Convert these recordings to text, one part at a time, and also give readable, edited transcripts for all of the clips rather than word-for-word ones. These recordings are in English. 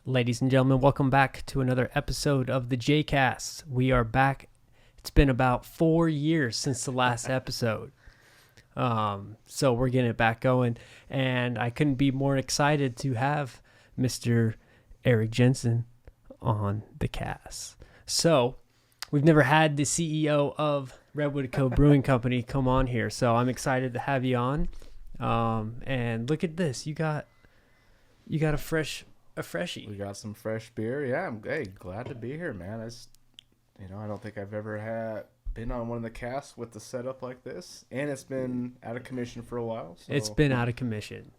Ladies and gentlemen, welcome back to another episode of the JayCast. We are back. It's been about 4 years since the last episode. So we're getting it back going, and I couldn't be more excited to have Mr. Eric Jensen on the cast. So we've never had the CEO of Redwood Cove Brewing Company come on here, so I'm excited to have you on. And look at this, you got a freshie. We got some fresh beer. Yeah, I'm glad to be here, man. I don't think I've ever been on one of the casts with the setup like this, and it's been out of commission for a while. So. It's been out of commission.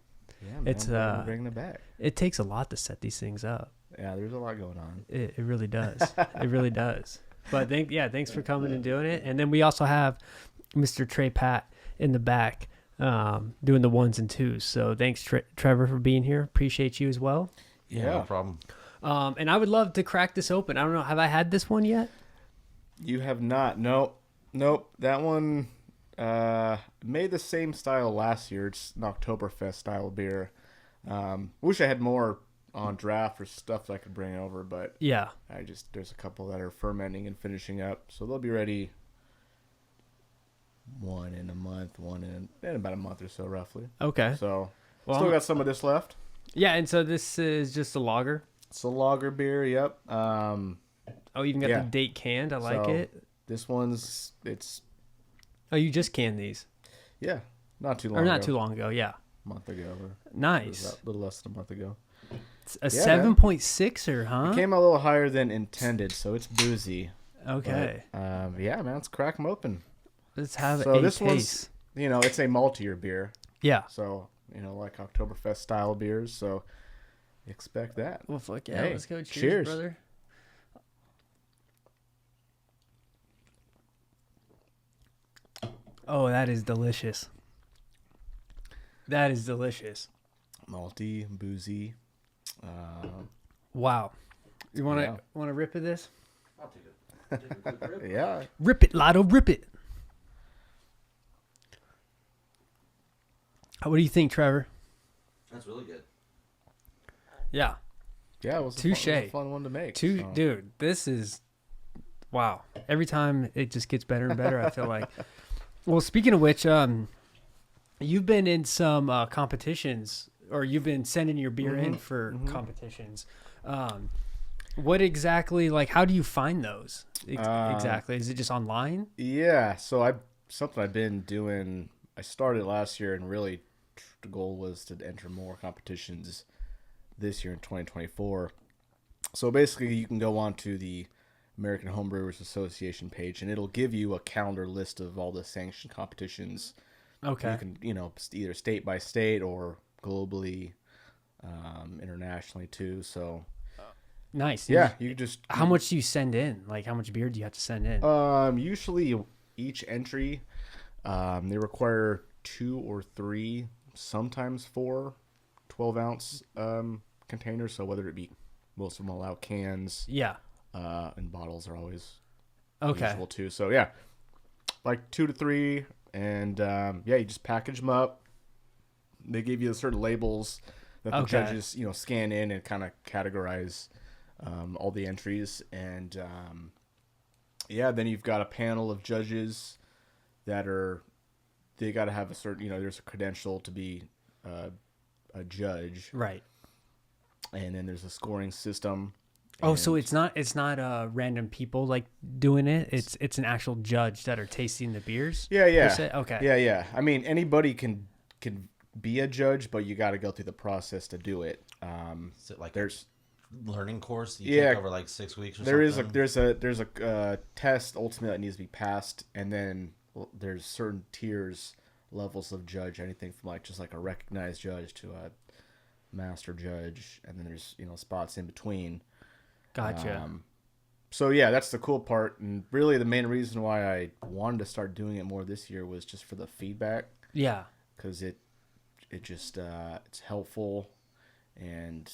Yeah, man, it's bringing it back. It takes a lot to set these things up. Yeah, there's a lot going on. It really does. It really does. But thanks for coming and doing it. And then we also have Mr. Trey Pat in the back doing the ones and twos. So thanks, Trevor, for being here. Appreciate you as well. Yeah, no problem. And I would love to crack this open. I don't know. Have I had this one yet? You have not. Nope. That one made the same style last year. It's an Oktoberfest style beer. Wish I had more on draft or stuff that I could bring over, but yeah, there's a couple that are fermenting and finishing up, so they'll be ready. One in a month, one in about a month or so, roughly. Okay. So still got some of this left. Yeah, and so this is just a lager. It's a lager beer. Yep. Oh, you even got the date canned. I like it. This it's. Oh, you just canned these? Yeah, not too long. Or not ago. too long ago. Yeah. A month ago. Nice. A little less than a month ago. It's a 7.6er, huh? It came out a little higher than intended, so it's boozy. Okay. But, yeah, man, let's crack them open. Let's have so a this taste. One's, it's a maltier beer. Yeah. So, like Oktoberfest style beers. So, expect that. Well, fuck yeah. Hey, let's go. Cheers, brother. Oh, that is delicious. That is delicious. Malty, boozy. Wow. You want to rip at this? I'll take it. Yeah. Rip it, Lotto. Rip it. What do you think, Trevor? That's really good. Yeah. Yeah, it was a fun one to make. Dude, this is wow. Every time it just gets better and better, I feel like. Well, speaking of which, you've been in some competitions, or you've been sending your beer in for competitions. What exactly, how do you find those? Exactly. Is it just online? Yeah. So something I've been doing, I started last year, and really the goal was to enter more competitions this year in 2024. So basically you can go on to the American Homebrewers Association page, and it'll give you a calendar list of all the sanctioned competitions. Okay. You can, either state by state or globally, internationally too. So nice. Yeah, how much do you send in? How much beer do you have to send in? Usually each entry, they require 2 or 3, sometimes 4 12-ounce containers. So whether it be, most of them allow cans. Yeah. And bottles are always useful too. So yeah, 2 to 3, and you just package them up. They give you certain labels that the judges scan in and kind of categorize all the entries, and then you've got a panel of judges that they got to have a certain there's a credential to be a judge, right? And then there's a scoring system. Oh, so it's not random people doing it. It's an actual judge that are tasting the beers. Yeah. Okay. Yeah. I mean, anybody can be a judge, but you got to go through the process to do it. Is it there's a learning course you take over 6 weeks or something? There's a test ultimately that needs to be passed, and then there's certain tiers, levels of judge, anything from just a recognized judge to a master judge, and then there's spots in between. Gotcha. So yeah, that's the cool part, and really the main reason why I wanted to start doing it more this year was just for the feedback. Yeah. Because it just it's helpful, and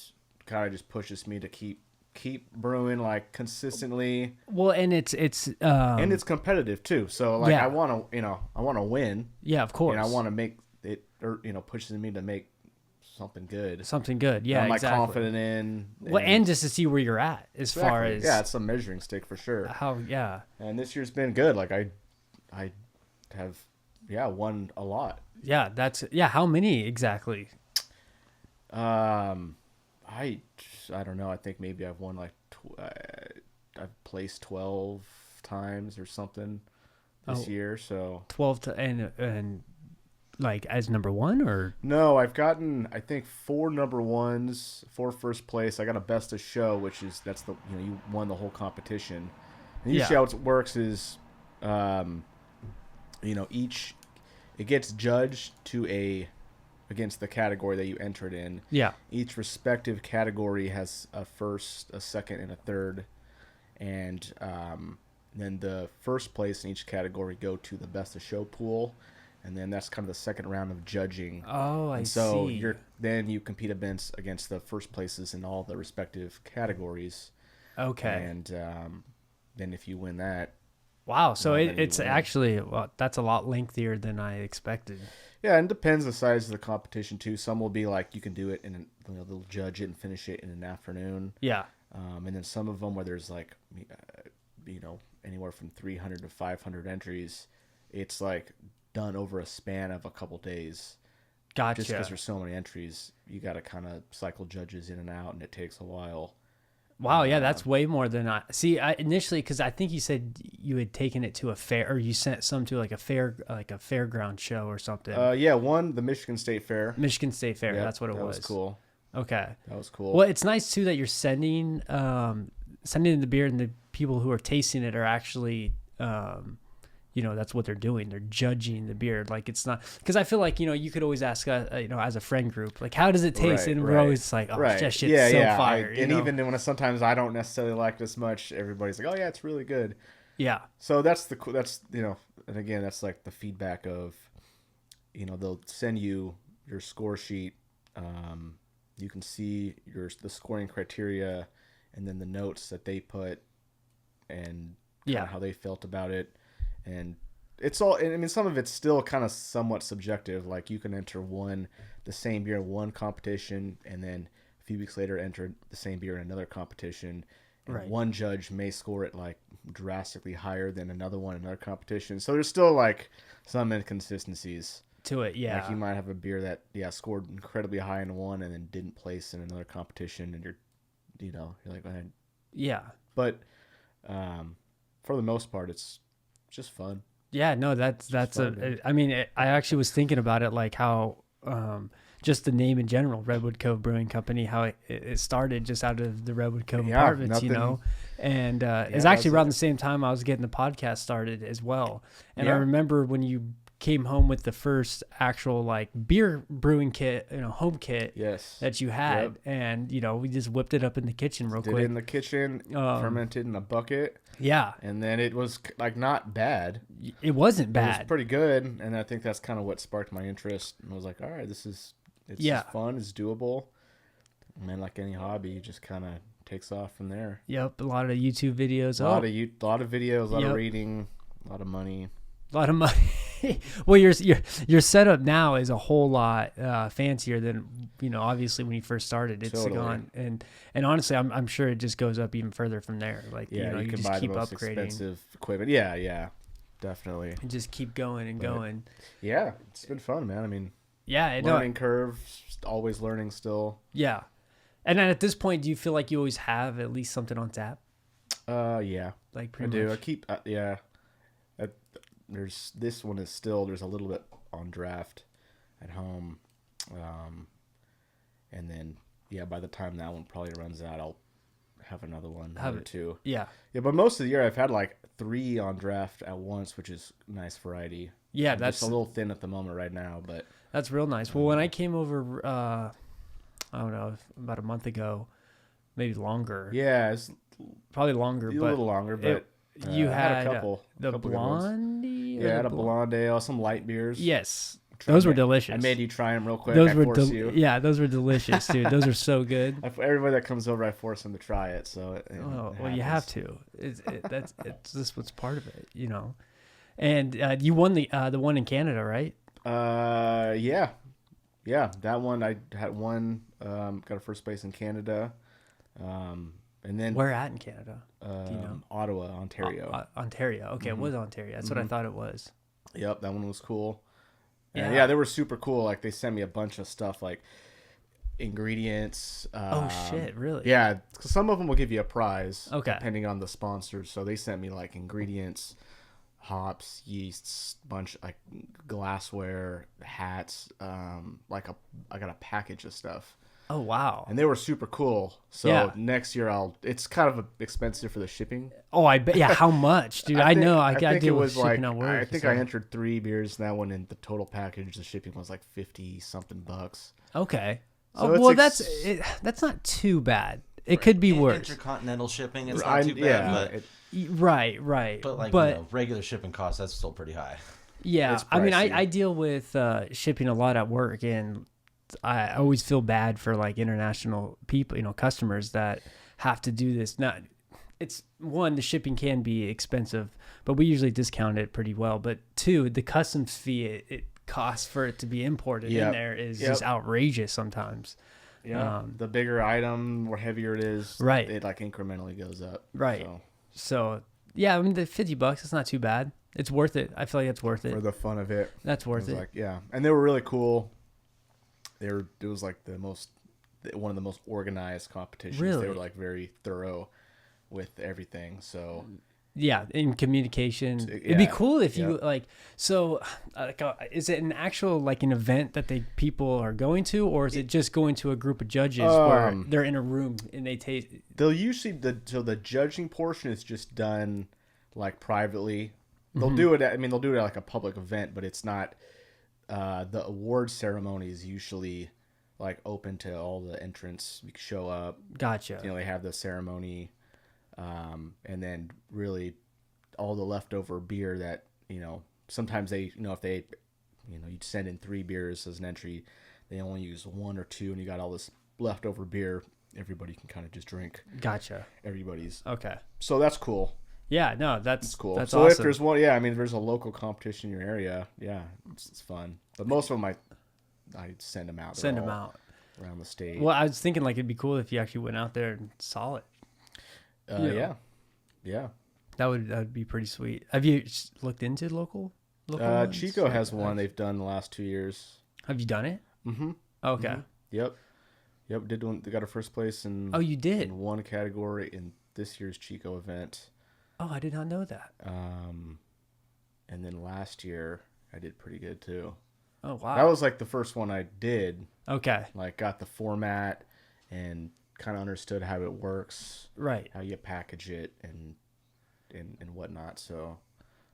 kind of just pushes me to keep brewing consistently. Well, and it's competitive too. So I want to win. Yeah, of course. And I want to make it, or pushes me to make something good. Something good, yeah, I'm exactly. confident in. Well, and just to see where you're at as far as it's a measuring stick for sure. And this year's been good. Like I have won a lot. Yeah, how many exactly? I don't know. I think maybe I've won like I've placed 12 times or something this year. So 12 and like as number one or no? I've gotten I think 4 number ones, 4 first place. I got a best of show, which is you won the whole competition. And usually how it works is, each it gets judged against the category that you entered in. Yeah. Each respective category has a first, a second, and a third, and then the first place in each category go to the best of show pool, and then that's kind of the second round of judging. Oh, I see. So then you compete against the first places in all the respective categories. Okay. And then if you win that. Wow. So it's actually, that's a lot lengthier than I expected. Yeah, and it depends the size of the competition too. Some will be like you can do it they'll judge it and finish it in an afternoon. Yeah. And then some of them where there's like, anywhere from 300 to 500 entries, it's like done over a span of a couple days. Gotcha. Just because there's so many entries, you got to kind of cycle judges in and out, and it takes a while. Wow, yeah, that's way more than I see. Initially, because I think you said you had taken it to a fair, or you sent some to like a fairground show or something. One, the Michigan State Fair. Michigan State Fair, that's what it was. That was cool. Okay, that was cool. Well, it's nice too that you're sending the beer, and the people who are tasting it are actually, that's what they're doing. They're judging the beer. Like it's not, because I feel like you could always ask as a friend group, like how does it taste, and we're always like, oh, that shit's so fire. Even when sometimes I don't necessarily like it as much, everybody's like, oh yeah, it's really good. Yeah. So and again, that's like the feedback of, they'll send you your score sheet. You can see the scoring criteria, and then the notes that they put, and how they felt about it. And it's all, I mean, some of it's still kind of somewhat subjective. Like you can enter the same beer in one competition, and then a few weeks later enter the same beer in another competition. And one judge may score it like drastically higher than another one in another competition. So there's still like some inconsistencies to it. Yeah. Like you might have a beer that, scored incredibly high in one and then didn't place in another competition, and you're like, yeah. But for the most part, it's just fun. Yeah, no, that's fun, I actually was thinking about it, like how just the name in general, Redwood Cove Brewing Company, how it started just out of the Redwood Cove apartments, and it's actually around the same time I was getting the podcast started as well. And I remember when you came home with the first actual like beer brewing kit, home kit that you had, and we just whipped it up in the kitchen real quick. Did it in the kitchen, fermented in a bucket. Yeah. And then it was like not bad. It wasn't bad. It was pretty good, and I think that's kind of what sparked my interest. And I was like, all right, it's just fun, it's doable. And then like any hobby, it just kind of takes off from there. Yep, a lot of YouTube videos. A lot of videos, a lot of reading, a lot of money. A lot of money. Well, your setup now is a whole lot fancier than obviously when you first started. It's gone, and honestly, I'm sure it just goes up even further from there. Like you can just buy keep the most upgrading. Expensive equipment. Yeah, definitely. And just keep going and going. Yeah, it's been fun, man. I mean, learning curve, always learning still. Yeah, and then at this point, do you feel like you always have at least something on tap? Yeah, like pretty much. I do. I keep there's a little bit on draft at home, and then by the time that one probably runs out, I'll have another one or two. But most of the year I've had like 3 on draft at once, which is nice variety. That's just a little thin at the moment right now, but that's real nice. Well, when I came over I don't know, about a month ago, maybe longer. It's probably longer, a little longer, but you had a couple blondie. I had a blonde ale, some light beers. Yes, those were delicious. I made you try them real quick. Those were delicious, dude. Those are so good. Everybody that comes over, I force them to try it. So you have to. It's just what's part of it, And you won the one in Canada, right? Yeah. Yeah, that one I had one. Got a first place in Canada, and then Where at in Canada? Do you know? Ottawa, Ontario. Ontario. Okay, It was Ontario. That's what I thought it was. Yep, that one was cool. Yeah. Yeah, they were super cool. Like they sent me a bunch of stuff, like ingredients. Oh shit! Really? Yeah, 'cause some of them will give you a prize. Okay. Depending on the sponsors. So they sent me like ingredients, hops, yeasts, bunch like glassware, hats. I got a package of stuff. Oh wow! And they were super cool. So Yeah. next year it's kind of expensive for the shipping. Oh, I bet. Yeah, how much, dude? I know. I think deal it with was shipping like at work. I think I entered 3 beers in that one, and the total package, the shipping was like 50 something bucks. Okay. So Oh well, that's not too bad. It could be worse. Intercontinental shipping, it's not too bad. Right. But regular shipping costs, that's still pretty high. Yeah, It's I mean, pricey. I deal with shipping a lot at work, and I always feel bad for like international people, customers that have to do this. Not, it's one, the shipping can be expensive, but we usually discount it pretty well. But two, the customs fee it costs for it to be imported in there is just outrageous sometimes. Yeah, the bigger item, more heavier it is, right? It like incrementally goes up, right? So yeah, I mean the $50, it's not too bad. It's worth it. I feel like it's worth it for the fun of it. That's worth it. Like and they were really cool. It was like one of the most organized competitions. Really? They were like very thorough with everything. So yeah, in communication, it'd be cool if you like. So, is it an actual like an event that people are going to, or is it just going to a group of judges where they're in a room and they taste? They'll usually the judging portion is just done like privately. They'll do it. They'll do it at like a public event, but it's not. The award ceremony is usually like open to all the entrants. You can show up. Gotcha. They have the ceremony, and then really all the leftover beer that sometimes they if they you send in 3 beers as an entry, they only use 1 or 2, and you got all this leftover beer. Everybody can kind of just drink. Gotcha. Everybody's okay. So that's cool. Yeah, no, that's cool. That's so awesome. If there's one, if there's a local competition in your area, it's fun. But most of them, I send them out. Send them out around the state. Well, I was thinking like it'd be cool if you actually went out there and saw it. Yeah. That would be pretty sweet. Have you looked into local ones? Chico has one they've done the last 2 years. Have you done it? Mm-hmm. Okay. Mm-hmm. Yep. Did one. They got a first place in. Oh, you did? In one category in this year's Chico event. Oh, I did not know that. And then last year I did pretty good too. Oh wow. That was like the first one I did. Okay. Like got the format and kind of understood how it works. Right. How you package it and whatnot. So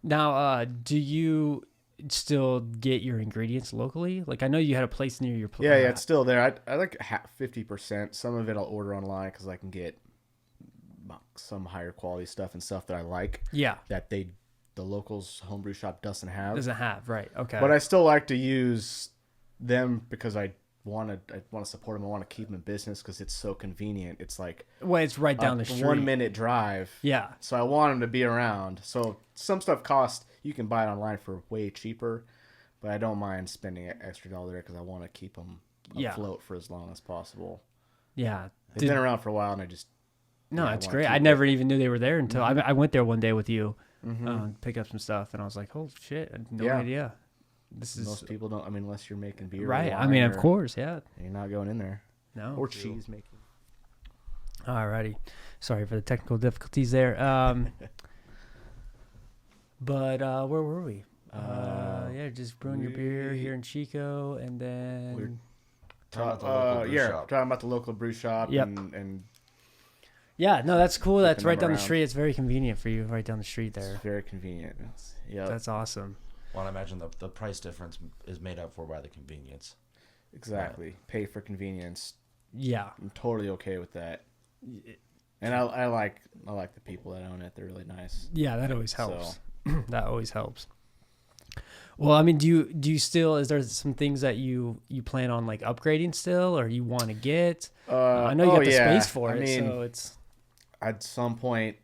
now, do you still get your ingredients locally? Like I know you had a place near your place. Yeah, it's still there. I like 50%. Some of it I'll order online because I can get some higher quality stuff and stuff that I like. Yeah. That the locals homebrew shop doesn't have. Right. Okay. But I still like to use them because I want to support them. I want to keep them in business because it's so convenient. It's like it's right down the street. 1 minute drive. Yeah. So I want them to be around. So some stuff you can buy it online for way cheaper, but I don't mind spending an extra $1 there because I want to keep them afloat for as long as possible. Yeah. They've been around for a while, and I just it's great. I never even knew they were there until I went there one day with you, pick up some stuff, and I was like, "Oh shit, I had no idea." Most people don't. I mean, unless you're making beer, right? I mean, of course, yeah. You're not going in there. No. Or cheese making. Alrighty, sorry for the technical difficulties there. But where were we? Just brewing your beer here in Chico, and then talking about the local brew shop. Yep. and yeah, no, that's cool. That's right down around. the street. It's very convenient for you, right down the street there. It's very convenient. That's awesome. Well, I imagine the price difference is made up for by the convenience. Exactly. Pay for convenience. Yeah. I'm totally okay with that. And I like the people that own it. They're really nice. Yeah, that always helps. So. That always helps. Well, I mean, do you still, is there some things that you plan on like upgrading still, or you want to get? I know you got the space for it, so it's at some point,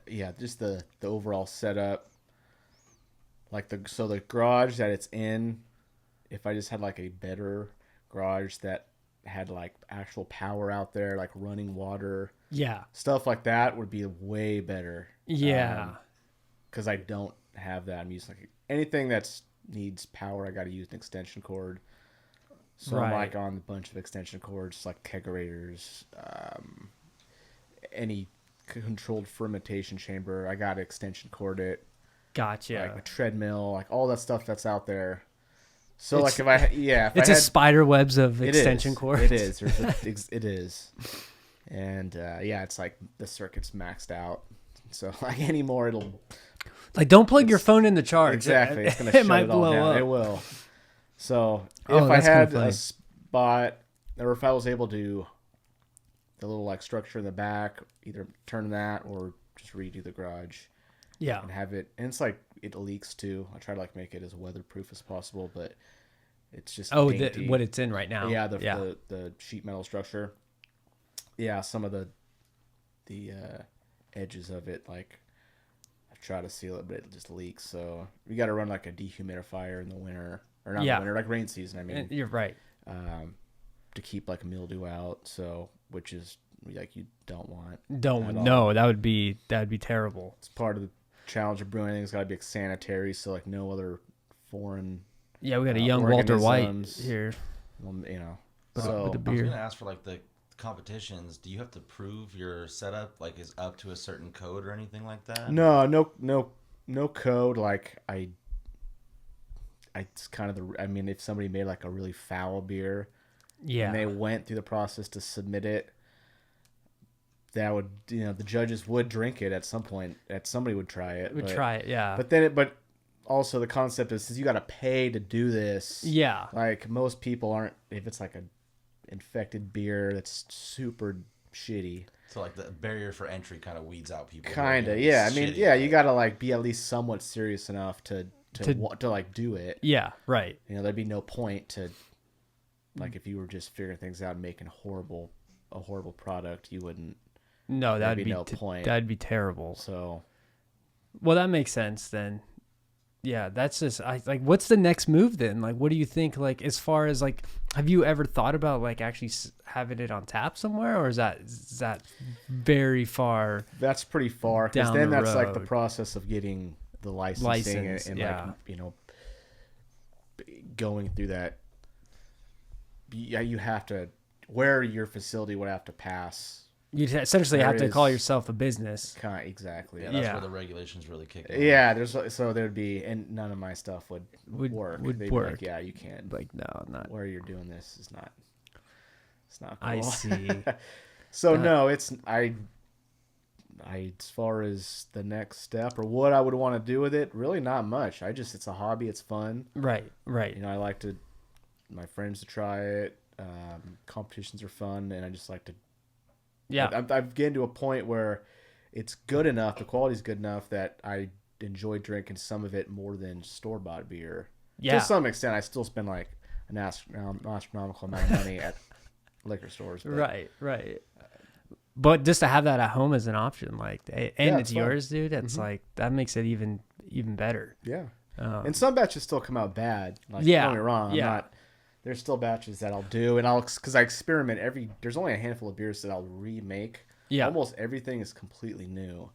just the overall setup, the garage that it's in if I just had like a better garage that had like actual power out there, like running water, stuff like that would be way better. Because I don't have that. I'm using like anything that's needs power. I got to use an extension cord. So I'm like on a bunch of extension cords, like kegerators, any controlled fermentation chamber. I got to extension cord it. Gotcha. Like a treadmill, like all that stuff that's out there. So it's, like if it's I a spider webs of extension cords. It is. It is. And it's like the circuit's maxed out. So like anymore, it'll like don't plug your phone in the charge. Exactly, it's gonna shut might it all blow down. up. It will. So if I had a spot, or if I was able to, the little like structure in the back, either turn that or just redo the garage. Yeah. And have it, and it's like it leaks too. I try to like make it as weatherproof as possible, but it's just what it's in right now. Yeah, the sheet metal structure. Yeah, some of the edges of it, like I try to seal it, but it just leaks. So we got to run like a dehumidifier in the winter, or not in the winter, like rain season. I mean, you're right. To keep like mildew out. So which is like you don't want. That would be terrible. It's part of the challenge of brewing. Anything's got to be sanitary, so like no other foreign. Yeah, we got a young Walter White here. You know, so I was gonna ask for like the competitions. Do you have to prove your setup like is up to a certain code or anything like that? No code. Like it's kind of I mean, if somebody made like a really foul beer, and they went through the process to submit it, that would, the judges would drink it at some point. Somebody would try it. But also the concept is you got to pay to do this. Yeah. Like most people aren't, if it's like a infected beer that's super shitty. So like the barrier for entry kind of weeds out people. Kind of, yeah. I mean, you got to like be at least somewhat serious enough to like do it. Yeah, right. There'd be no point to, like, if you were just figuring things out and making a horrible product, you wouldn't. No, that'd be no point. That'd be terrible. So, well, that makes sense then. Yeah, that's just what's the next move then? Like, what do you think? Like, as far as like, have you ever thought about like actually having it on tap somewhere, or is that very far? That's pretty far, because then that's like the process of getting the licensing and like going through that. Yeah, you have to, where your facility would have to pass. You essentially have to call yourself a business. Exactly. Yeah, that's where the regulations really kick in. Yeah, there'd be, and none of my stuff would work. They'd work. Be like, yeah, you can't. Like, no, not. Where you're doing this is not. It's not cool. I see. So no, it's I. As far as the next step or what I would want to do with it, really not much. it's a hobby. It's fun. Right. I like my friends to try it. Competitions are fun, and I just like to. Yeah, I've getting to a point where it's good enough. The quality's good enough that I enjoy drinking some of it more than store-bought beer. Yeah, to some extent, I still spend like an astronomical amount of money at liquor stores. But, right. But just to have that at home as an option, like, and it's yours, dude. It's like that makes it even better. Yeah, and some batches still come out bad. Like, don't get me wrong. There's still batches that I'll do, and because I experiment there's only a handful of beers that I'll remake. Yeah. Almost everything is completely new.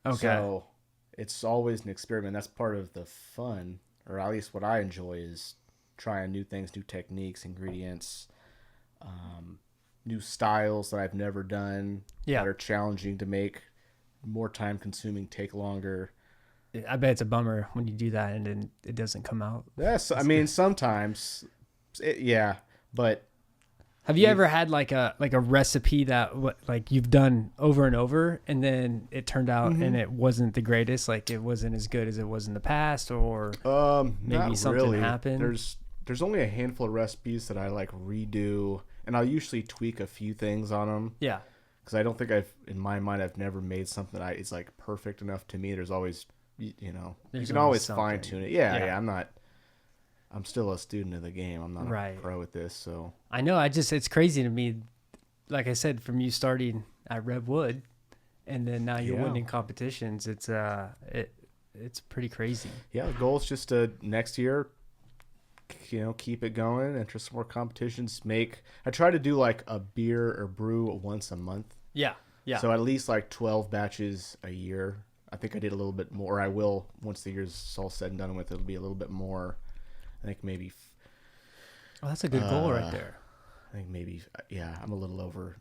Okay. So it's always an experiment. That's part of the fun, or at least what I enjoy, is trying new things, new techniques, ingredients, new styles that I've never done. Yeah. That are challenging to make, more time consuming, take longer. I bet it's a bummer when you do that and then it doesn't come out. Yes. I mean, sometimes... but have you ever had like a recipe that like you've done over and over and then it turned out and it wasn't the greatest, like it wasn't as good as it was in the past, or maybe something happened? There's only a handful of recipes that I like redo, and I'll usually tweak a few things on them. Yeah, because I don't think in my mind I've never made something that it's like perfect enough to me. There's always you can always fine tune it. Yeah, I'm still a student of the game. I'm not a pro at this, so. I know. It's crazy to me. Like I said, from you starting at Redwood, and then now you're winning competitions. It's pretty crazy. Yeah, the goal is just to next year keep it going, enter some more competitions. I try to do like a beer or brew once a month. Yeah. Yeah. So at least like 12 batches a year. I think I did a little bit more. I will, once the year's all said and done with, it'll be a little bit more. I think maybe. Oh, that's a good goal right there. I think maybe, yeah, I'm a little over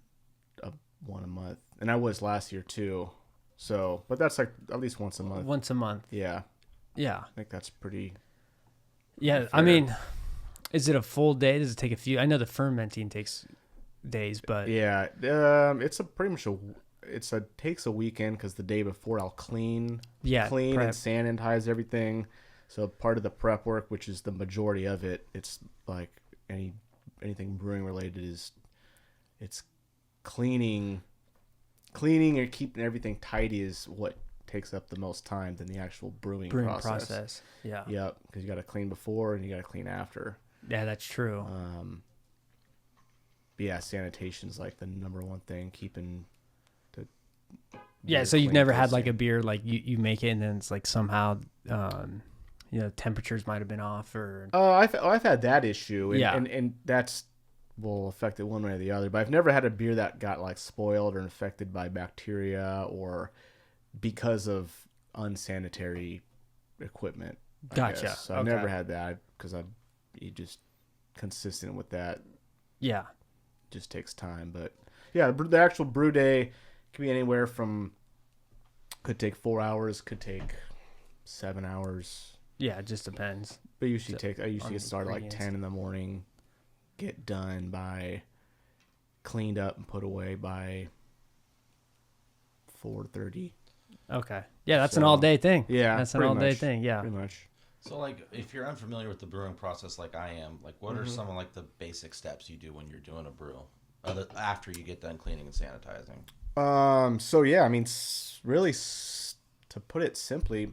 one a month. And I was last year too. So, but that's like at least once a month. Once a month. Yeah. Yeah. I think that's pretty. Yeah. I mean, is it a full day? Does it take a few? I know the fermenting takes days, but. Yeah. It's takes a weekend because the day before I'll clean prep. and sanitize everything. So part of the prep work, which is the majority of it, it's like anything brewing related it's cleaning and keeping everything tidy is what takes up the most time than the actual brewing process. Yeah. Yep, because you got to clean before and you got to clean after. Yeah, that's true. But yeah, sanitation's like the number one thing, keeping the yeah. So you've never had like a beer like you make it and then it's like somehow temperatures might have been off or. I've had that issue. Yeah, and that's will affect it one way or the other. But I've never had a beer that got like spoiled or infected by bacteria or because of unsanitary equipment. Gotcha. So I've never had that because you just consistent with that. Yeah. Just takes time. But yeah, the actual brew day can be anywhere from, could take 4 hours, could take 7 hours. Yeah, it just depends. But I usually get started like 10 in the morning, get done by, cleaned up and put away by 4:30. Okay. Yeah, that's an all-day thing. Yeah, that's an all-day thing. Yeah, pretty much. So, like, if you're unfamiliar with the brewing process, like I am, like, what are some of like the basic steps you do when you're doing a brew, after you get done cleaning and sanitizing? So yeah, I mean, really, to put it simply,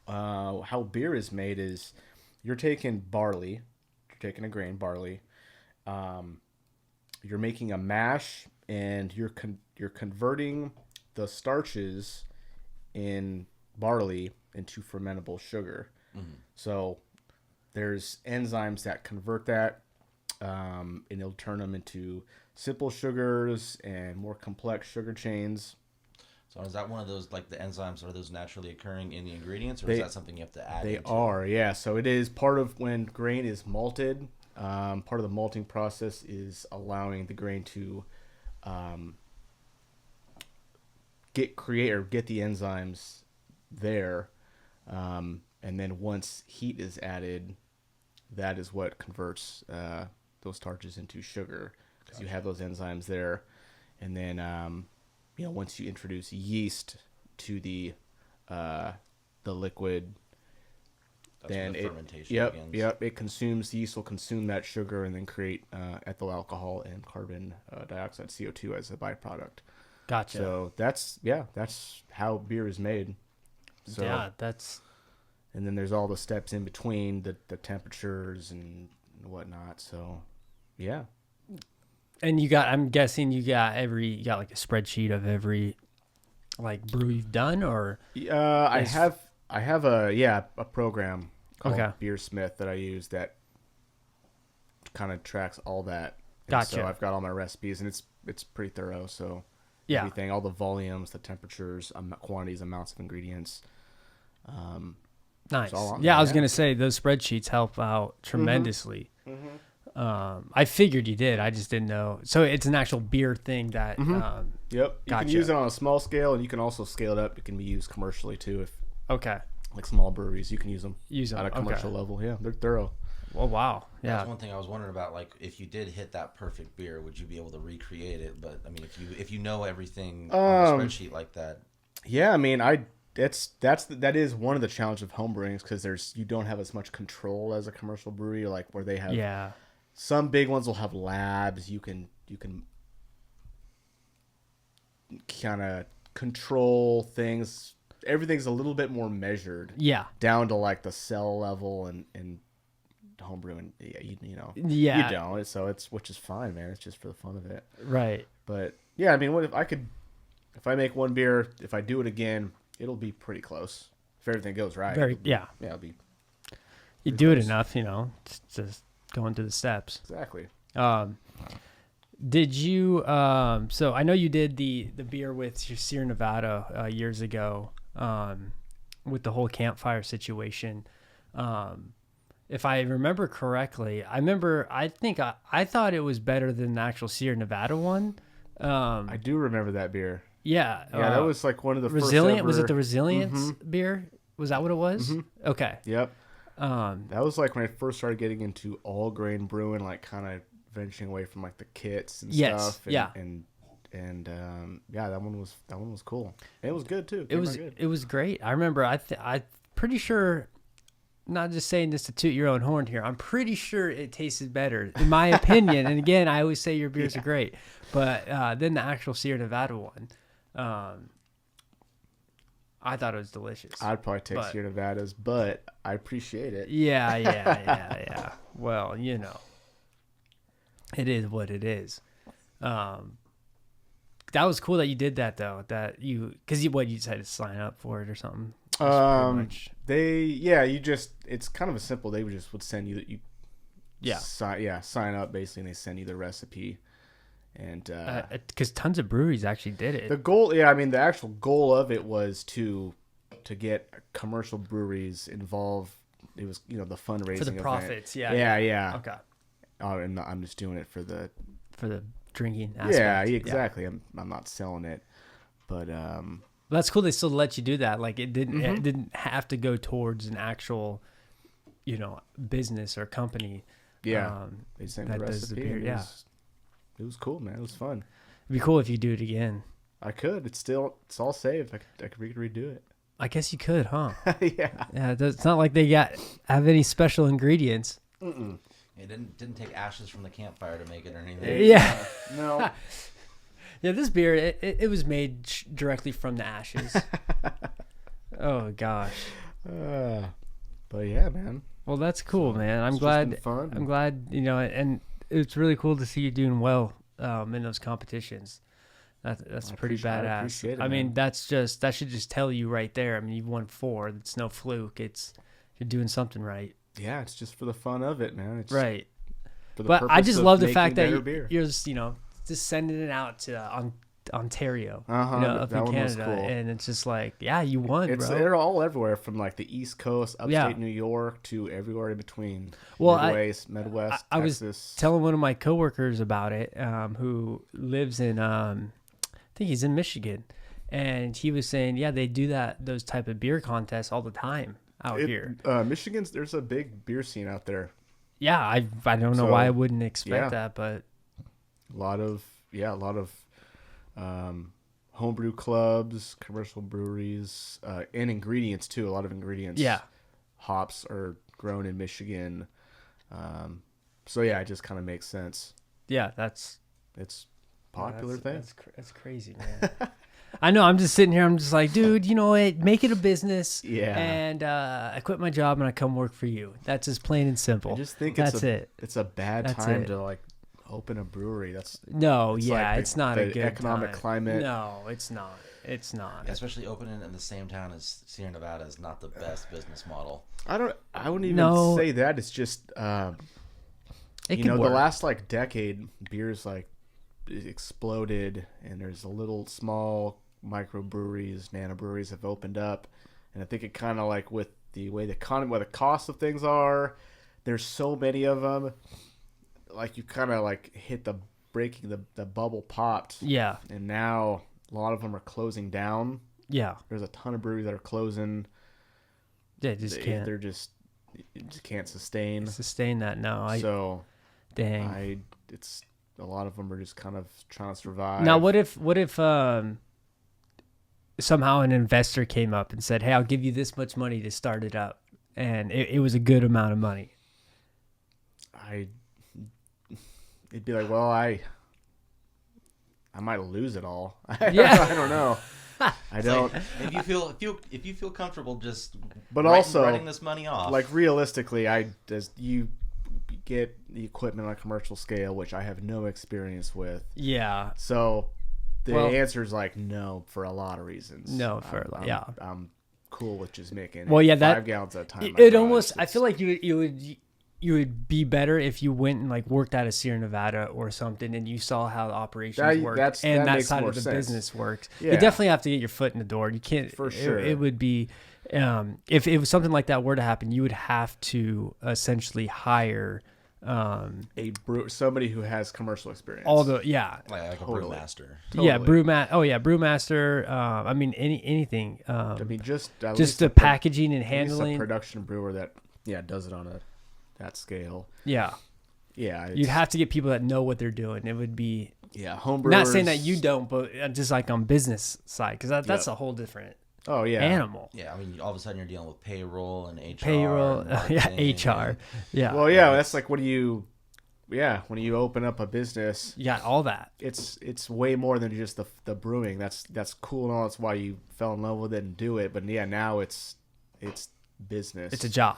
how beer is made is you're taking barley, you're taking a grain barley, you're making a mash, and you're converting the starches in barley into fermentable sugar. So there's enzymes that convert that, and it'll turn them into simple sugars and more complex sugar chains. So is that one of those, like the enzymes, are those naturally occurring in the ingredients, or is that something you have to add? They are, yeah. So it is part of when grain is malted. Part of the malting process is allowing the grain to get the enzymes there. And then once heat is added, that is what converts those starches into sugar, because you have those enzymes there. And then once you introduce yeast to the liquid, then fermentation begins. It consumes, the yeast will consume that sugar and then create ethyl alcohol and carbon dioxide, CO2, as a byproduct. Gotcha. So that's how beer is made. So, yeah, that's. And then there's all the steps in between, the temperatures and whatnot. So, yeah. And I'm guessing you got like a spreadsheet of every like brew you've done, or. I have a program called Beersmith that I use that kind of tracks all that. And gotcha. So I've got all my recipes, and it's pretty thorough. So yeah, everything, all the volumes, the temperatures, quantities, amounts of ingredients. Nice. Yeah, I was gonna say those spreadsheets help out tremendously. I figured you did. I just didn't know. So it's an actual beer thing that. Yep. You can use it on a small scale, and you can also scale it up. It can be used commercially too. Like small breweries, you can use them at a commercial level. Yeah, they're thorough. Oh wow. Yeah. That's one thing I was wondering about. Like, if you did hit that perfect beer, would you be able to recreate it? But I mean, if you know everything on a spreadsheet like that. Yeah, I mean, that is one of the challenges of home brewing, because you don't have as much control as a commercial brewery, like where they have. Yeah. Some big ones will have labs. You can kind of control things. Everything's a little bit more measured. Yeah. Down to like the cell level and homebrewing. Yeah, Yeah. You don't. So which is fine, man. It's just for the fun of it. Right. But yeah, I mean, if I make one beer, if I do it again, it'll be pretty close if everything goes right. Yeah. It'll be. You do it enough, you know, just going through the steps. Exactly. Did you? So I know you did the beer with your Sierra Nevada years ago, with the whole campfire situation. If I remember correctly, I think I thought it was better than the actual Sierra Nevada one. I do remember that beer. Yeah. Yeah, that was like one of the Resilient. first ever... Was it the Resilience beer? Was that what it was? Mm-hmm. Okay. Yep. That was like when I first started getting into all grain brewing, like kind of venturing away from like the kits and stuff. And, yeah. And yeah, that one was cool. And it was good too. It was great. I remember. I'm pretty sure. Not just saying this to toot your own horn here. I'm pretty sure it tasted better, in my opinion. And again, I always say your beers are great, but then the actual Sierra Nevada one, I thought it was delicious. I'd probably take Sierra Nevadas, but I appreciate it. Yeah. Well, you know, it is what it is. That was cool that you did that though. Because you decided to sign up for it or something. It's kind of a simple. They would send you that sign up basically, and they send you the recipe. And because tons of breweries actually did it. The goal, the actual goal of it was to get commercial breweries involved. It was, the fundraising for the event. Profits. Yeah. Okay. And I'm just doing it for the drinking aspect. Yeah, exactly. I'm not selling it, but that's cool. They still let you do that. Like it didn't have to go towards an actual, business or company. Yeah, they sent the recipe. Beer. Yeah, it was cool, man. It was fun. It'd be cool if you do it again. I could. It's all saved. I could redo it. I guess you could, huh? Yeah. Yeah. It's not like they have any special ingredients. Mm-mm. It didn't take ashes from the campfire to make it or anything. Yeah. No. Yeah, this beer, it was made directly from the ashes. Oh, gosh. But yeah, man. Well, that's cool, man. I'm glad. Fun. I'm glad, and it's really cool to see you doing well in those competitions. That's pretty badass. I mean, that should just tell you right there. I mean, you've won 4. It's no fluke. You're doing something right. Yeah, it's just for the fun of it, man. It's right. But I just love the fact that you're just sending it out to Ontario, up in Canada, cool. And it's just like, yeah, you won, bro. They're all everywhere, from like the East Coast, upstate New York, to everywhere in between. Well, Midwest, I Texas. was telling one of my coworkers about it, who lives in, I think he's in Michigan, and he was saying, yeah, they do those type of beer contests all the time out here. There's a big beer scene out there. Yeah, I don't know why I wouldn't expect that, but a lot of homebrew clubs, commercial breweries, and ingredients too. A lot of ingredients. Yeah, hops are grown in Michigan, so yeah, it just kind of makes sense. Yeah, it's a popular thing. That's crazy, man. I know. I'm just sitting here. I'm just like, dude, you know what? Make it a business. Yeah. And I quit my job and I come work for you. That's as plain and simple. I just think it's a bad time to like open a brewery. It's not a good economic climate. No, it's not. It's not. Yeah, especially opening in the same town as Sierra Nevada is not the best business model. I wouldn't even say that. It's just the last like decade, beer's like exploded, and there's a little small microbreweries, nano breweries have opened up, and I think it kind of like with the way the cost of things are, there's so many of them, like you kind of like hit the breaking the bubble popped. Yeah. And now a lot of them are closing down. Yeah. There's a ton of breweries that are closing. Yeah, can't. You just can't sustain that. No. Dang. It's a lot of them are just kind of trying to survive. Now, what if somehow an investor came up and said, "Hey, I'll give you this much money to start it up," and it was a good amount of money? It'd be like, well, I might lose it all. Yeah. I don't know. I don't. Like, if you feel comfortable, just writing this money off. Like realistically, you get the equipment on a commercial scale, which I have no experience with. Yeah. So the answer is like no for a lot of reasons. No, cool with just making 5 gallons at a time. It almost, I feel like you would be better if you went and like worked out of Sierra Nevada or something, and you saw how the operations work and that side of the business works. Yeah. You definitely have to get your foot in the door. You can't for sure. It would be if it was something like that were to happen, you would have to essentially hire somebody who has commercial experience. like a brewmaster. Yeah, brewmaster. I mean, anything. I mean, just the packaging and handling. A production brewer that does it on that scale. Yeah. You'd have to get people that know what they're doing. It would be home brewers. Not saying that you don't, but just like on business side, because that's a whole different animal. Yeah, I mean, all of a sudden you're dealing with payroll and HR. HR. Yeah. Well, that's like when you open up a business, you got all that. It's way more than just the brewing. That's cool and all. That's why you fell in love with it and do it. But now it's business. It's a job.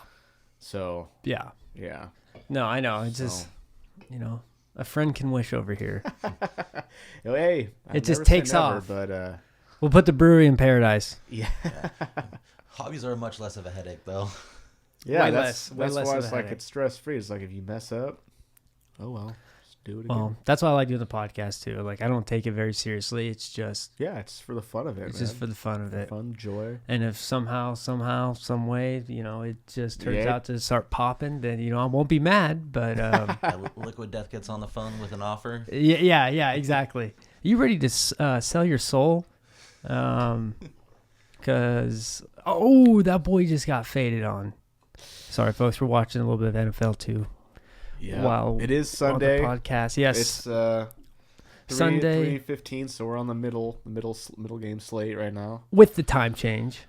So yeah. No, I know. It's just a friend can wish over here. Hey, it just takes off. But we'll put the brewery in paradise. Yeah. Hobbies are much less of a headache, though. Yeah, way that's less why of it's a like headache. it's stress free. It's like if you mess up, oh well, just do it again. Well, that's why I like doing the podcast too. Like I don't take it very seriously. It's just it's for the fun of it. It's just for the fun of it. Fun, joy. And if somehow, some way, it just turns out to start popping, then I won't be mad. But Liquid Death gets on the phone with an offer. Yeah, exactly. Are you ready to sell your soul? Because that boy just got faded on. Sorry, folks, we're watching a little bit of NFL too. Yeah, while it is Sunday. On the podcast, yes. It's Sunday 3:15, so we're on the middle game slate right now with the time change.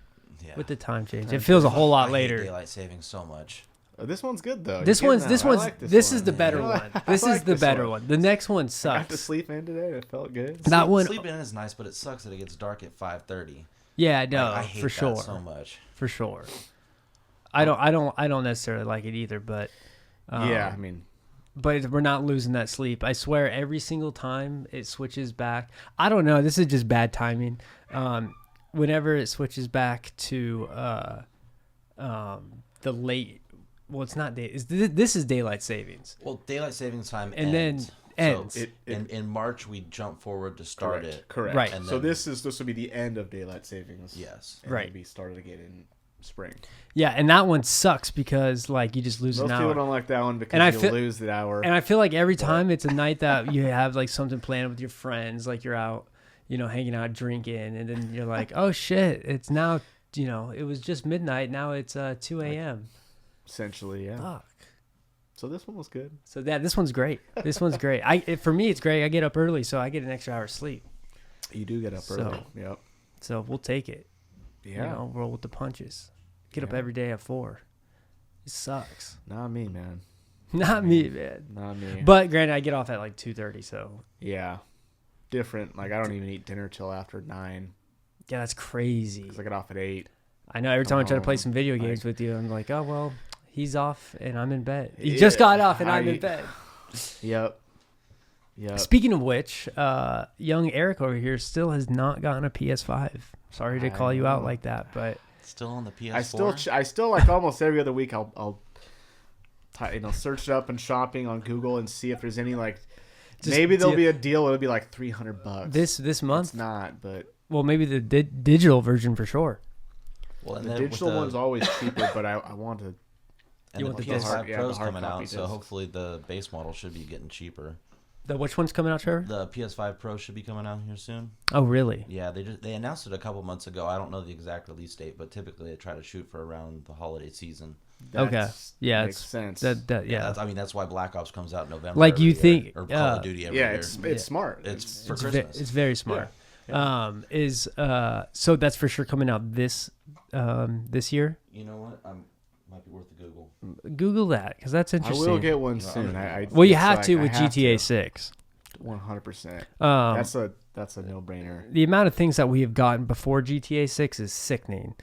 Yeah. With the time change, it feels a whole lot I hate later. daylight savings so much. This one's good though. This is the better Yeah. one. This is the better one. The next one I got sucks. to sleep in today. It felt good. That one, Sleeping in is nice, but it sucks that it gets dark at 5:30. yeah, no, I hate for that sure, so much. for sure. I don't necessarily like it either, but I mean, but we're not losing that sleep. I swear, every single time it switches back. I don't know. This is just bad timing. Whenever it switches back to the late, well, it's not day. This is daylight savings. Well, daylight savings time And ends. then ends. So in March we jump forward to start it. Correct. Right. And So then- this will be the end of daylight savings. Yes. And Right. It'll be started again in spring. Yeah, and that one sucks because like you just lose Most an people hour. don't like that one because And I you'll feel- lose the hour. And I feel like every time it's a night that you have like something planned with your friends, like you're out, hanging out, drinking, and then you're like, oh shit, it's now, it was just midnight. Now it's 2 a.m. Essentially, yeah. Fuck. So this one was good. So this one's great. This one's great. For me, it's great. I get up early, so I get an extra hour of sleep. You do get up early. Yep. So we'll take it. Yeah. Roll with the punches. Get up Yeah. every day at 4. It sucks. Not me, man. Not me, man. Not me. But granted, I get off at like 2:30, so Yeah. Different. Like, I don't even eat dinner till after 9. yeah, that's crazy. Because I get off at 8. I know every time I try to play Oh, some video like- games with you, I'm like, oh, well, he's off and I'm in bed. He just got off and I'm in bed. Yep. Speaking of which, young Eric over here still has not gotten a PS5. Sorry to call you out know. like that, but Still on the PS4. I still like almost every other week I'll search it up and shopping on Google and see if there's any maybe there'll be a deal. It'll be like $300. this month, It's not, but well, maybe the digital version for sure. Well, and the then with digital one's always cheaper. But I want to. And You the want the PS5 disc. Pro's the hard coming copy out, so disc. hopefully the base model should be getting cheaper. Which one's coming out, Trevor? The PS5 Pro should be coming out here soon. Oh, really? Yeah, they announced it a couple months ago. I don't know the exact release date, but typically they try to shoot for around the holiday season. Yeah, makes sense. Yeah. That's why Black Ops comes out in November. Like every you year, think- or Call of Duty every year. it's smart. It's for It's Christmas. it's very smart. So that's for sure coming out this year. You know what? Might be worth a Google. Google that because that's I interesting. will get one soon. Well, you have to with GTA 6. 100%. That's a no-brainer. The amount of things that we have gotten before GTA 6 is sickening.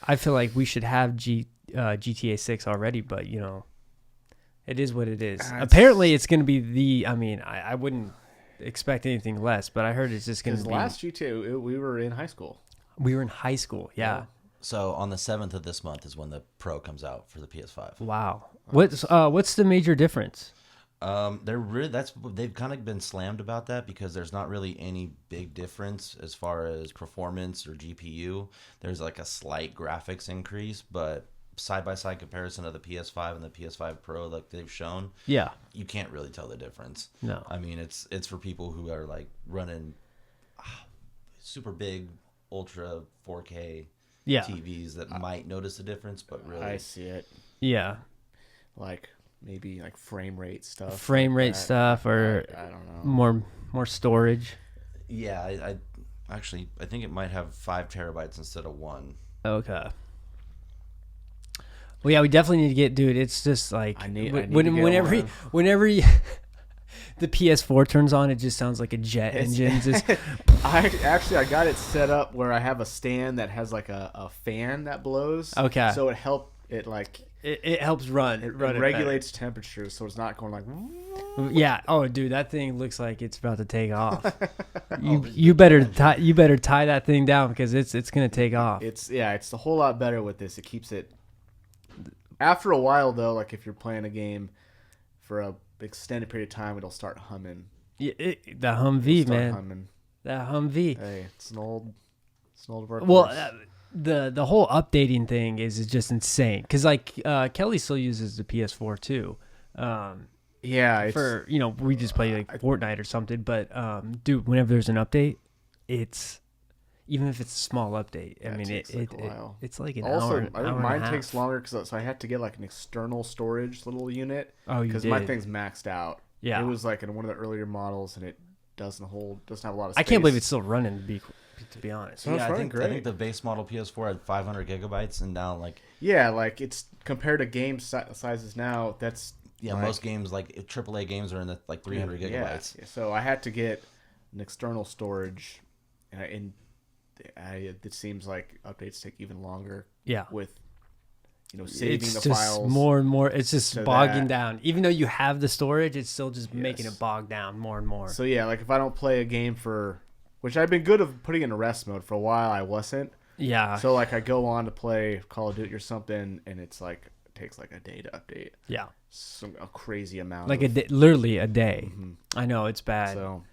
I feel like we should have GTA 6 already, but it is what it is. Apparently, it's going to be I wouldn't expect anything less, but I heard it's just going to Because be. last GTA, we were in high school. We were in high school, yeah. So on the 7th of this month is when the Pro comes out for the PS5. Wow. What's the major difference? They've kind of been slammed about that because there's not really any big difference as far as performance or GPU. There's like a slight graphics increase, but side by side comparison of the PS5 and the PS5 Pro, like they've shown, you can't really tell the difference. No, I mean it's for people who are like running super big ultra 4K TVs that might notice the difference, but really I see it. Yeah, like maybe like frame rate stuff, or I don't know, more storage. Yeah, I think it might have 5 terabytes instead of 1. Okay. Well, yeah, we definitely need to get, dude. It's just like whenever the PS4 turns on, it just sounds like a jet engine. Just I got it set up where I have a stand that has like a fan that blows. Okay. So it helps run. It regulates temperature, so it's not going like. Yeah. Oh, dude, that thing looks like it's about to take off. You better tie that thing down because it's gonna take off. It's a whole lot better with this. It keeps it. After a while, though, like if you're playing a game for a extended period of time, it'll start humming. Yeah, the Humvee, man. Humming. That Humvee. Hey, it's an old workhorse. Well, the whole updating thing is just insane because like Kelly still uses the PS4 too. For we just play like Fortnite or something. But dude, whenever there's an update, it's. Even if it's a small update, I mean, takes like a while. It's like an also, hour. I think mine takes longer because I had to get like an external storage little unit. Oh, because my thing's maxed out. Yeah, it was like in one of the earlier models, and it doesn't have a lot of space. I can't believe it's still running. To be honest, yeah, I think the base model PS4 had 500 gigabytes, and now like it's compared to game sizes now. That's most games like AAA games are in the like 300 gigabytes. Yeah. So I had to get an external storage, and it seems like updates take even longer. Yeah. With saving it's the just files more and more. It's just bogging down. Even though you have the storage, it's still just making it bog down more and more. So yeah, like if I don't play a game which I've been good of putting in rest mode for a while, I wasn't. Yeah. So like I go on to play Call of Duty or something, and it's like it takes like a day to update. Yeah. A crazy amount. Like literally a day. Mm-hmm. I know it's bad. So.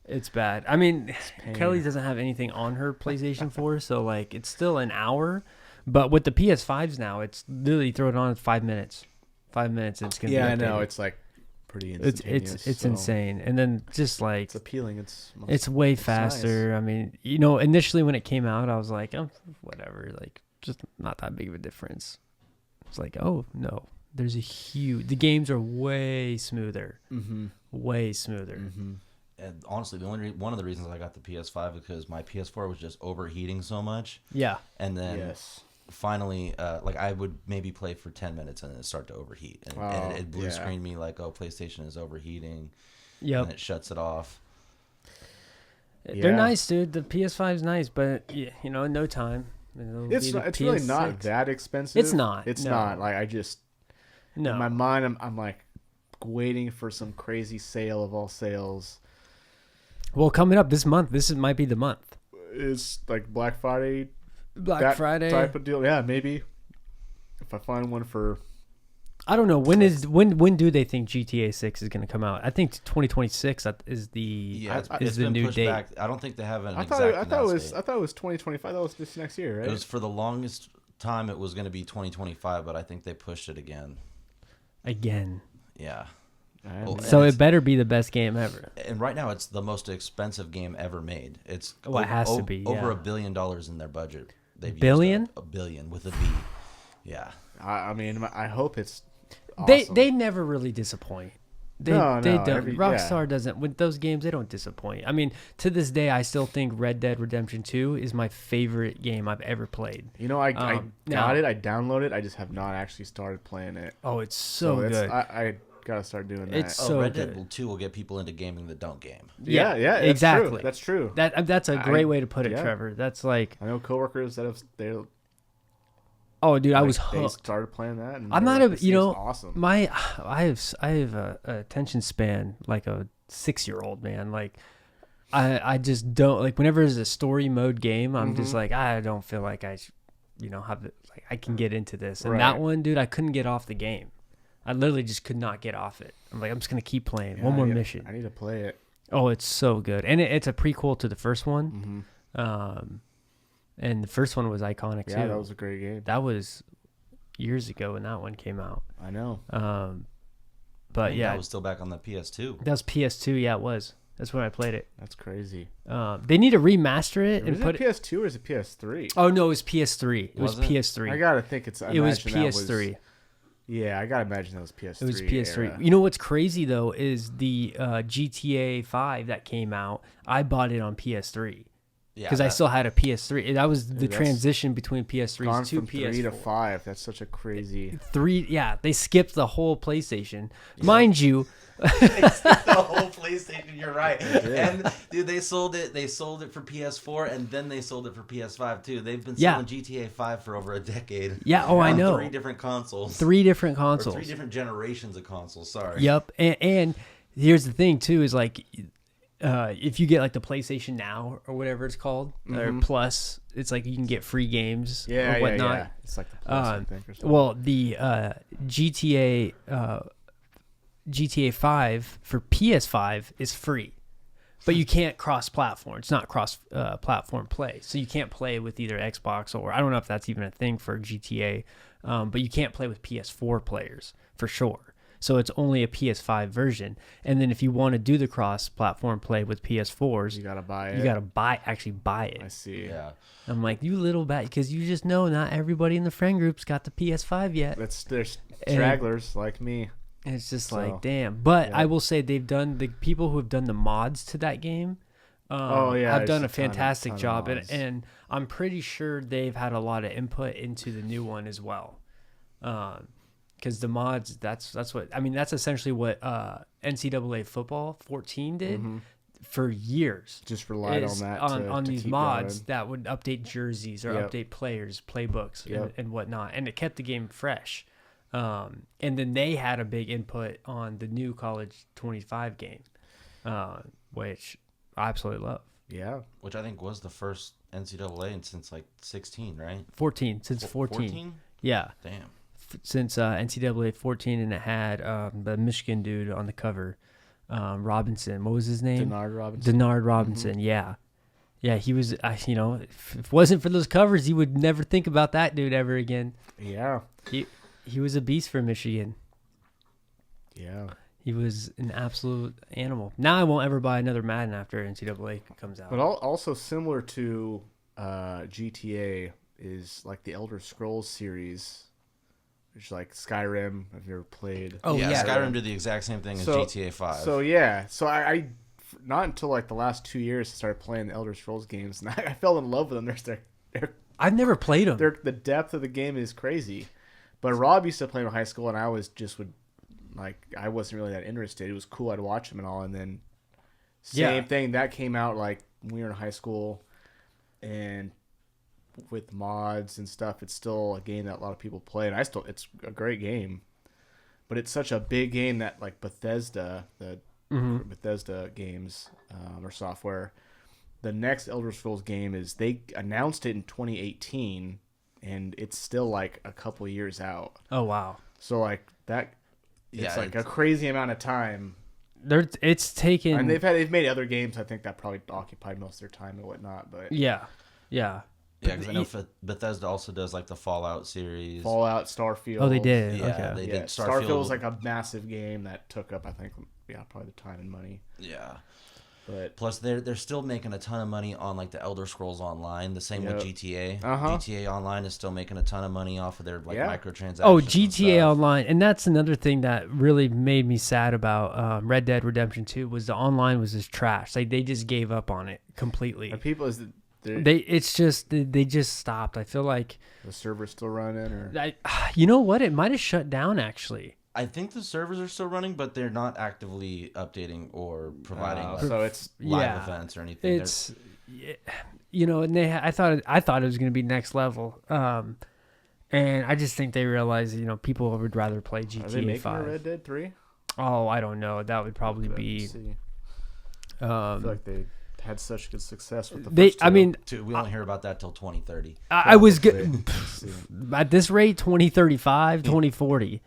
It's bad. I mean, Kelly doesn't have anything on her PlayStation 4, so like it's still an hour. But with the PS5s now, it's literally throw it on in 5 minutes. 5 minutes, it's gonna. Yeah, be I know. It's like pretty instantaneous. It's insane, and then just like it's appealing. It's way faster. Nice. I mean, initially when it came out, I was like, oh, whatever, like just not that big of a difference. It's like, oh no, there's the games are way smoother. Mm-hmm. Way smoother. Mm-hmm. And honestly, one of the reasons I got the PS5 because my PS4 was just overheating so much. Yeah. And then finally, like I would maybe play for 10 minutes and then it start to overheat, and it blue screen me like, oh, PlayStation is overheating. Yep. And it shuts it off. They're nice, dude. The PS5 is nice, but in no time. It's really not that expensive. It's not. It's not. Like I just in my mind, I'm like waiting for some crazy sale of all sales. Well, coming up this month, might be the month. It's like Black Friday. Friday type of deal. Yeah, maybe if I find one for. I don't know when do they think GTA 6 is going to come out? I think 2026 is the new date. Back. I don't think they have an I thought it was 2025. That was this next year, right? It was for the longest time. It was going to be 2025, but I think they pushed it again. Yeah. Well, so it better be the best game ever. And right now, it's the most expensive game ever made. It's it has to be over $1 billion in their budget. They've billion? used a billion with a B. Yeah. I mean, I hope it's. Awesome. They never really disappoint. They don't. Rockstar doesn't with those games. They don't disappoint. I mean, to this day, I still think Red Dead Redemption 2 is my favorite game I've ever played. I got it. I downloaded it. I just have not actually started playing it. Oh, it's so good. I gotta start doing that. It's so Red good. Dead 2 will get people into gaming that don't game. Yeah, exactly. That's true. That's a great way to put it, Trevor. That's like I know coworkers that they. Oh, dude, I was hooked. They started playing that. And I'm not awesome. I have a attention span like a 6-year-old, man. Like I just don't like whenever there's a story mode game. I'm just like I don't feel like I have it. Like, I can get into this. And Right. that one, dude, I couldn't get off the game. I literally just could not get off it. I'm like, I'm just gonna keep playing. Yeah, One more I mission. need to play it. Oh, it's so good, and it's a prequel to the first one. And the first one was iconic too. Yeah, that was a great game. That was years ago when that one came out. I know. But yeah, that was still back on the PS2. that was PS2. Yeah, it was. That's when I played it. That's crazy. They need to remaster it and Is put it PS2 or is it PS3? Oh no, it was PS3. It was Was it? PS3. I gotta think it was PS3. Yeah, I gotta imagine that was PS3. It was PS3. era. You know what's crazy though is the GTA 5 that came out. I bought it on PS3 Yeah, because I still had a PS3. That was the Dude, that's transition between PS3s Gone to from PS4. 3 to 5. That's such a crazy. 3, yeah, they skipped the whole PlayStation. Mind you, the whole PlayStation. You're right. And dude, they sold it. They sold it for PS4, and then they sold it for PS5 too. They've been selling GTA 5 for over a decade. Yeah. Oh, I On know. 3 different consoles. 3 different Or consoles. 3 different generations of consoles. Sorry. Yep. And here's the thing too is like, if you get like the PlayStation Now or whatever it's called, or Plus, it's like you can get free games Yeah, or whatnot. yeah. It's like the Plus, I think, or something. Well, the GTA 5 for PS5 is free, but you can't cross-platform. It's not cross-platform play, so you can't play with either Xbox or I don't know if that's even a thing for GTA, but you can't play with PS4 players for sure. So it's only a PS5 version, and then if you want to do the cross-platform play with PS4s, you gotta buy it. you gotta actually buy it. I see. Yeah. I'm like, you little bat, because you just know not everybody in the friend group's got the PS5 yet. There's And- stragglers like me. And it's just So, like, damn. But yeah. I will say the people who have done the mods to that game have there's done a a fantastic ton of job. mods. And I'm pretty sure they've had a lot of input into the new one as well. Because the mods, that's essentially what NCAA football 14 did for years. Just relied on Is that on to these keep mods going. that would update jerseys or Yep. update players, playbooks, Yep. and whatnot, and it kept the game fresh. And then they had a big input on the new College 25 game, which I absolutely love. Yeah. Which I think was the first NCAA since like 16, right? 14 since 14. Yeah, Damn. since NCAA 14, and it had the Michigan dude on the cover, Robinson. What was his name? Denard Robinson. Denard Robinson. Yeah, he was. If it wasn't for those covers, you would never think about that dude ever again. Yeah. He was a beast for Michigan. Yeah. He was an absolute animal. Now I won't ever buy another Madden after NCAA comes out. But also similar to GTA is like the Elder Scrolls series, which is like Skyrim. Have you ever played? Oh, yeah. Skyrim did the exact same thing as GTA 5. So yeah, so I not until like the last 2 years I started playing the Elder Scrolls games, and I fell in love with them. I've never played them. The depth of the game is crazy. But Rob used to play in high school, and I wasn't really that interested. It was cool. I'd watch him and all, and then same thing that came out like when we were in high school, and with mods and stuff, it's still a game that a lot of people play, and it's a great game. But it's such a big game that like Bethesda, Bethesda games or software, the next Elder Scrolls game they announced it in 2018. And it's still like a couple years out. Oh wow! So like that, it's a crazy amount of time. It's taken. And they've made other games. I think that probably occupied most of their time and whatnot. But yeah. Because I know Bethesda also does like the Fallout series. Fallout, Starfield. Oh, they did. Yeah, Okay. they Yeah, did. Starfield was like a massive game that took up, I think, probably the time and money. Yeah. But plus, they're still making a ton of money on like the Elder Scrolls Online. The same with GTA. GTA Online is still making a ton of money off of their microtransactions. Oh, GTA Online, and that's another thing that really made me sad about Red Dead Redemption 2 was the online was just trash. Like they just gave up on it completely. They just stopped. I feel like the server's still running, or you know what? It might have shut down actually. I think the servers are still running, but they're not actively updating or providing so it's live events or anything. It's and I thought it was going to be next level. And I just think they realized, people would rather play GTA 5. Are they making a Red Dead 3? Oh, I don't know. That would probably be I feel like they had such good success with the They, first two. I mean, We won't hear about that till 2030. I was good See. at this rate, 2035, 2040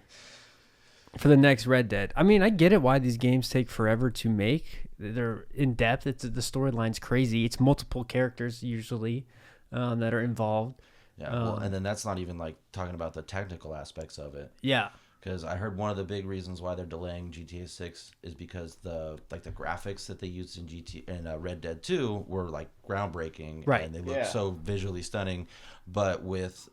for the next Red Dead. I mean, I get it why these games take forever to make. They're in depth. It's the storyline's crazy. It's multiple characters usually that are involved. Yeah, well, and then that's not even like talking about the technical aspects of it. Yeah. Because I heard one of the big reasons why they're delaying GTA 6 is because the graphics that they used in Red Dead 2 were like groundbreaking, right? And they look so visually stunning. But with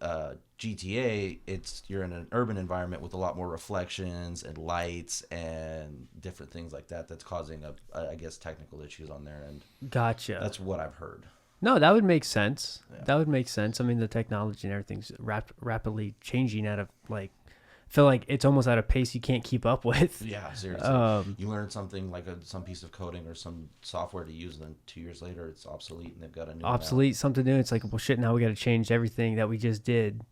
GTA, you're in an urban environment with a lot more reflections and lights and different things like that. That's causing I guess technical issues on their end. Gotcha. That's what I've heard. No, that would make sense. Yeah. That would make sense. I mean, the technology and everything's rapidly changing at a like. I feel like it's almost at a pace you can't keep up with. Yeah, seriously. You learn something like some piece of coding or some software to use, then 2 years later it's obsolete and they've got a new obsolete something new. It's like, well, shit. Now we got to change everything that we just did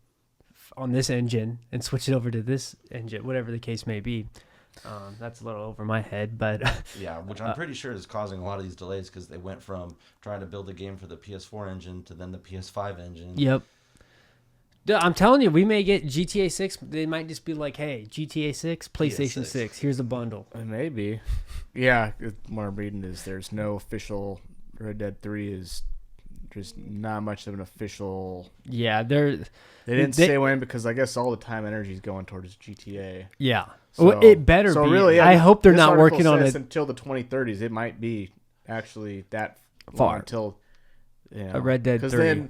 on this engine and switch it over to this engine, whatever the case may be. That's a little over my head, but yeah, which I'm pretty sure is causing a lot of these delays because they went from trying to build a game for the PS4 engine to then the PS5 engine. Yep. I'm telling you, we may get GTA 6. They might just be like, hey, GTA 6, PlayStation 6. Here's a bundle. Maybe. Yeah, what I'm reading is there's no official. Red Dead 3 is just not much of an official. Yeah, they didn't say when because I guess all the time and energy is going towards GTA. Yeah. So, well, it better be. Really, yeah, I hope they're not working on it until the 2030s. It might be actually that far until a Red Dead 3.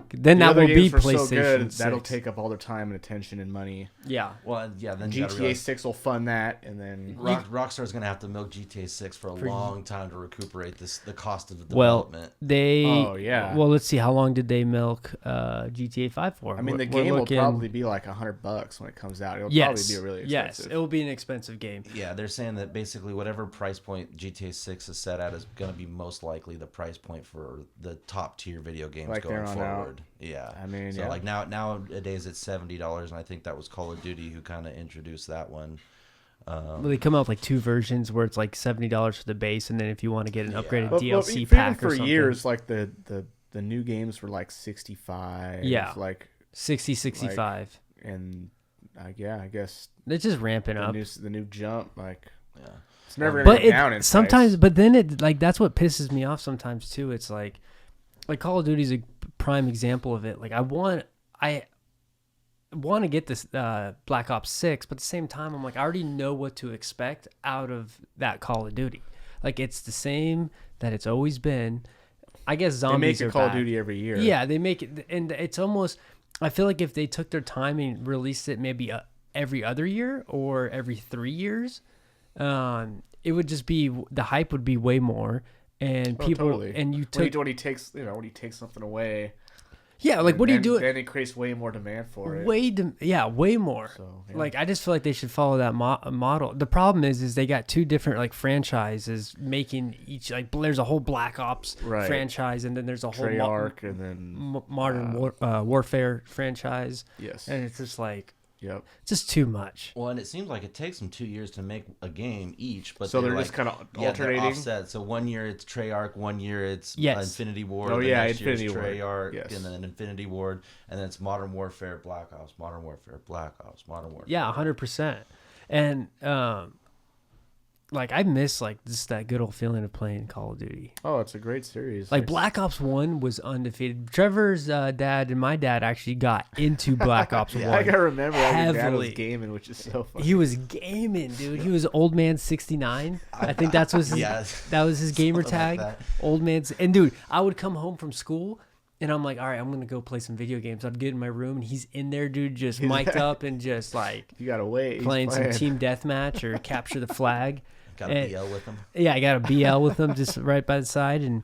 Because then that will be PlayStation so good, 6. That'll take up all their time and attention and money. Yeah. Well, yeah. Then GTA 6 will fund that, and then Rockstar's gonna have to milk GTA 6 for a long time to recuperate the cost of the Well, development. Well, let's see. How long did they milk GTA 5 for? I mean, the game will probably be like $100 when it comes out. It'll probably be really expensive. Yes, it will be an expensive game. Yeah, they're saying that basically whatever price point GTA 6 is set at is going to be most likely the price point for the top tier video games Like going they're on forward. out. Yeah, I mean, so like nowadays it's $70, and I think that was Call of Duty who kind of introduced that one. Well, they come out with like two versions where it's like $70 for the base, and then if you want to get an upgraded But DLC pack pack for or something. years, like the new games were like 65. Yeah. like 60, 65. and I guess They're just ramping up. the new jump, like Yeah, it's never But gonna go down in sometimes, price. but then it like that's what pisses me off sometimes too. It's like Call of Duty's a prime example of it. Like I want to get this Black Ops 6, but at the same time I'm like I already know what to expect out of that Call of Duty. Like it's the same that it's always been. I guess zombies they make a are Call back. of Duty every year. Yeah, they make it, and it's almost. I feel like if they took their time and released it maybe every other year or every 3 years, it would just be the hype would be way more, and people totally. and you took when he takes when he takes something away. yeah, like what do you do? Then it creates way more demand for it. Way more. So, yeah. Like I just feel like they should follow that model. The problem is they got two different like franchises making each like there's a whole Black Ops Right. franchise, and then there's a whole Treyarch and then Modern Warfare franchise. yes, And it's just like yep. just too much. well, and it seems like it takes them 2 years to make a game each, but So they're like, just kind of they're alternating. offset. So 1 year it's Treyarch, 1 year it's Yes. Infinity Ward. Oh, the yeah, next year it's Infinity Ward. Treyarch, Yes. and then Infinity Ward, and then it's Modern Warfare, Black Ops, Modern Warfare, Black Ops, Modern Warfare. Yeah, 100%. And like I miss like just that good old feeling of playing Call of Duty. Oh, it's a great series. Like Black Ops 1 was undefeated. Trevor's dad and my dad actually got into Black Ops 1. I gotta remember how your dad heavily. was gaming, which is so funny. He was gaming, dude. He was Old Man 69. I think that was his that was his gamer Something like tag. that. Old Man. And dude, I would come home from school and I'm like, all right, I'm gonna go play some video games. I'd get in my room and he's in there, dude, just mic'd up and just like You gotta wait. playing some team deathmatch or capture the flag. Got a BL with them. Yeah, I got a BL with him just right by the side, and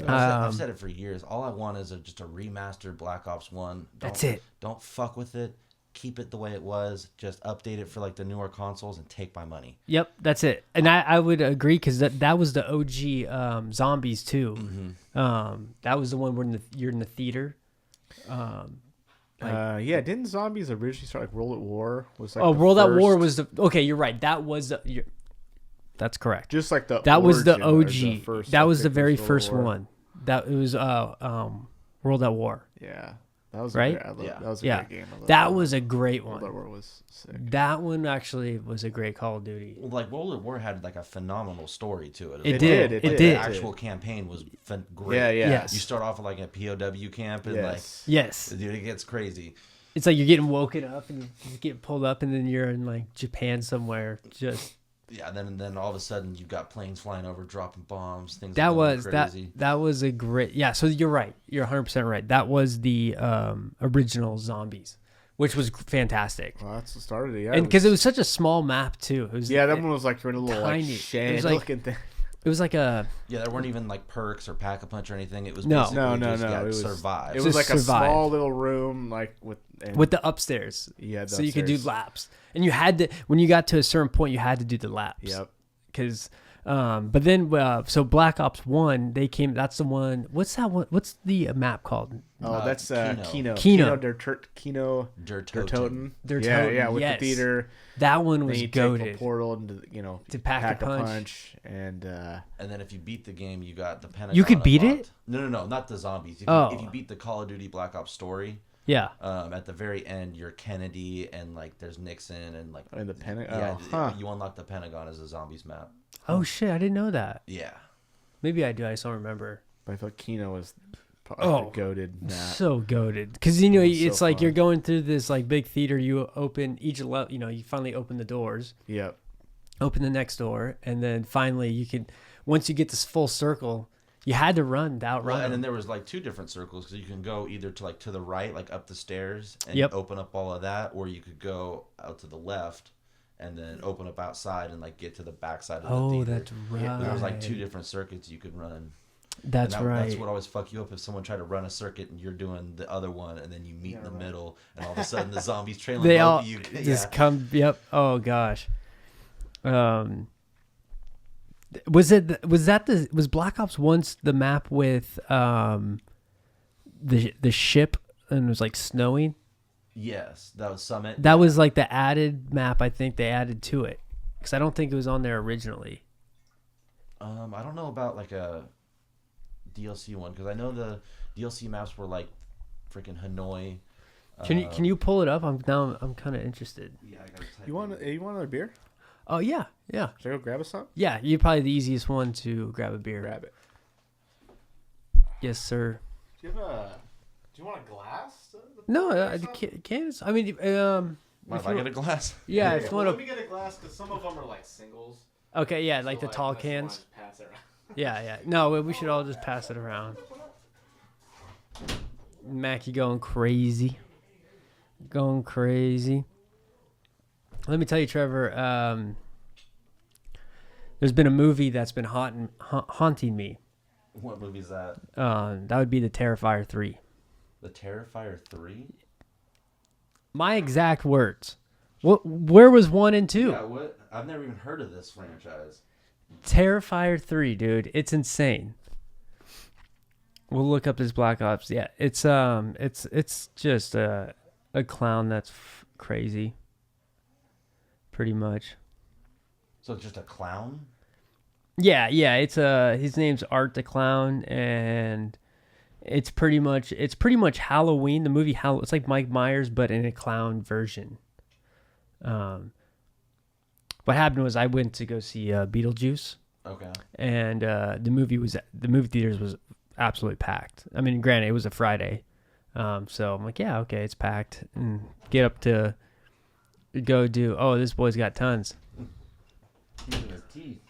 I've said it for years. All I want is just a remastered Black Ops 1. That's it. Don't fuck with it. Keep it the way it was. Just update it for like the newer consoles and take my money. yep, that's it. And I would agree because that was the OG zombies too. Mm-hmm. That was the one where you're in the theater. Yeah, didn't zombies originally start like World at War? Was like Oh, the World at War first- was the okay. You're right. That was That's correct. Just like that was the origin, OG. the first, that was the Victor's very World first War. one. That it was World at War. Yeah, that was Right? that was a Yeah. great game. I love That was a great World at one. War was sick. That one actually was a great Call of Duty. Well, like World at War had like a phenomenal story to it. It did. It It did. did. The actual campaign was great. Yeah, yeah. Yes. You start off with like a POW camp and Yes. Yes. like, dude, it gets crazy. It's like you're getting woken up and you get pulled up and then you're in like Japan somewhere. Just Yeah, then all of a sudden you've got planes flying over, dropping bombs. Things that are going was crazy. that was a great. Yeah, so you're right. You're 100% right. That was the original Zombies, which was fantastic. Well, that's what started it. Yeah, And because it was such a small map too. It was, yeah, that one was like you're in a little like tiny. It shed was like- looking thing. It was like a Yeah, there weren't even like perks or pack a punch or anything. It was No. basically No, just, no. yeah, It was survive. It was Just like a survive. small little room, like with the upstairs. yeah. So you could do laps, and you had to when you got to a certain point, you had to do the laps. Yep. Because, but then so Black Ops 1, they came. That's the one. What's that one? What's the map called? Oh, that's Kino. Kino Kino Dertoten. Der Der Toten, Yeah, with yes. the theater. That one Then was you take the goated. portal into To pack a punch. and And then if you beat the game, you got the Pentagon. You could beat unlocked. it? No, not the zombies. Oh. If you beat the Call of Duty Black Ops story, Yeah. at the very end, you're Kennedy and like there's Nixon and like in the Pentagon. yeah, Oh, huh. you unlock the Pentagon as a zombies map. Oh shit! I didn't know that. Yeah. Maybe I do. I just don't remember. But I feel like Kino was probably Oh, the goated map. So goated because you know It was so it's like fun. you're going through this like big theater. You open each level. You know, you finally open the doors. Yep. Open the next door, and then finally you can. Once you get this full circle, you had to run to outrun. Well, and then them. there was like two different circles because you can go either to the right, like up the stairs, and Yep. open up all of that, or you could go out to the left, and then open up outside and like get to the backside of the Oh, theater. that's right. There was like two different circuits you could run. That's And right. That's what always fuck you up if someone tried to run a circuit and you're doing the other one, and then you meet in the middle, and all of a sudden the zombies trailing They both all of you. just come. Yep. Oh gosh. Was Black Ops once the map with the ship and it was like snowing? Yes, that was Summit. That was like the added map. I think they added to it because I don't think it was on there originally. I don't know about like a DLC one because I know the DLC maps were like freaking Hanoi. Can you pull it up? I'm kind of interested. Yeah, I gotta type You want another beer? Oh yeah. Should I go grab us some? Yeah, you're probably the easiest one to grab a beer. Grab it. Yes, sir. Do you want a glass? No, cans. I mean, Mind if if I you- get a glass? yeah, if you want Let to. me get a glass because some of them are like singles. Okay, yeah, like the tall unless you wanna cans. just pass it around. Yeah. No, we should all just pass it around. Mackie going crazy. Going crazy. Let me tell you, Trevor, there's been a movie that's been haunting me. What movie is that? That would be the Terrifier 3. The Terrifier 3? My exact words. Where was 1 and 2? Yeah, what? I've never even heard of this franchise. Terrifier 3, dude. It's insane. We'll look up this Black Ops. Yeah, it's just a clown that's crazy. Pretty much. So it's just a clown? Yeah, it's his name's Art the Clown, and it's pretty much Halloween. The movie it's like Mike Myers, but in a clown version. What happened was I went to go see Beetlejuice, Okay. and the movie theaters was absolutely packed. I mean, granted, it was a Friday, so I'm like, yeah, okay, it's packed, and get up to go do. Oh, this boy's got tons. He's in his teeth.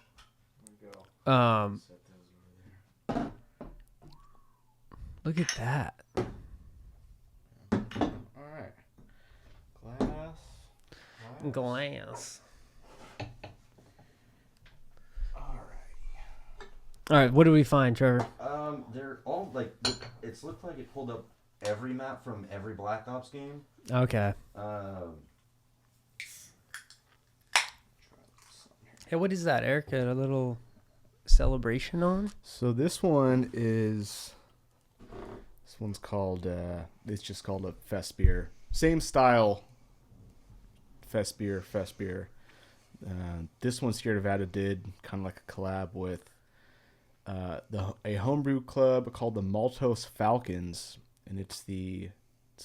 Look at that. All right. Glass. Alrighty. All right, what do we find, Trevor? They're all like it's looked like it pulled up every map from every Black Ops game. Okay. Hey, what is that, Eric? A little celebration on? So this one's called it's just called a Fest beer. Same style Fest beer. This one, Sierra Nevada did kind of like a collab with a homebrew club called the Maltose Falcons, and it's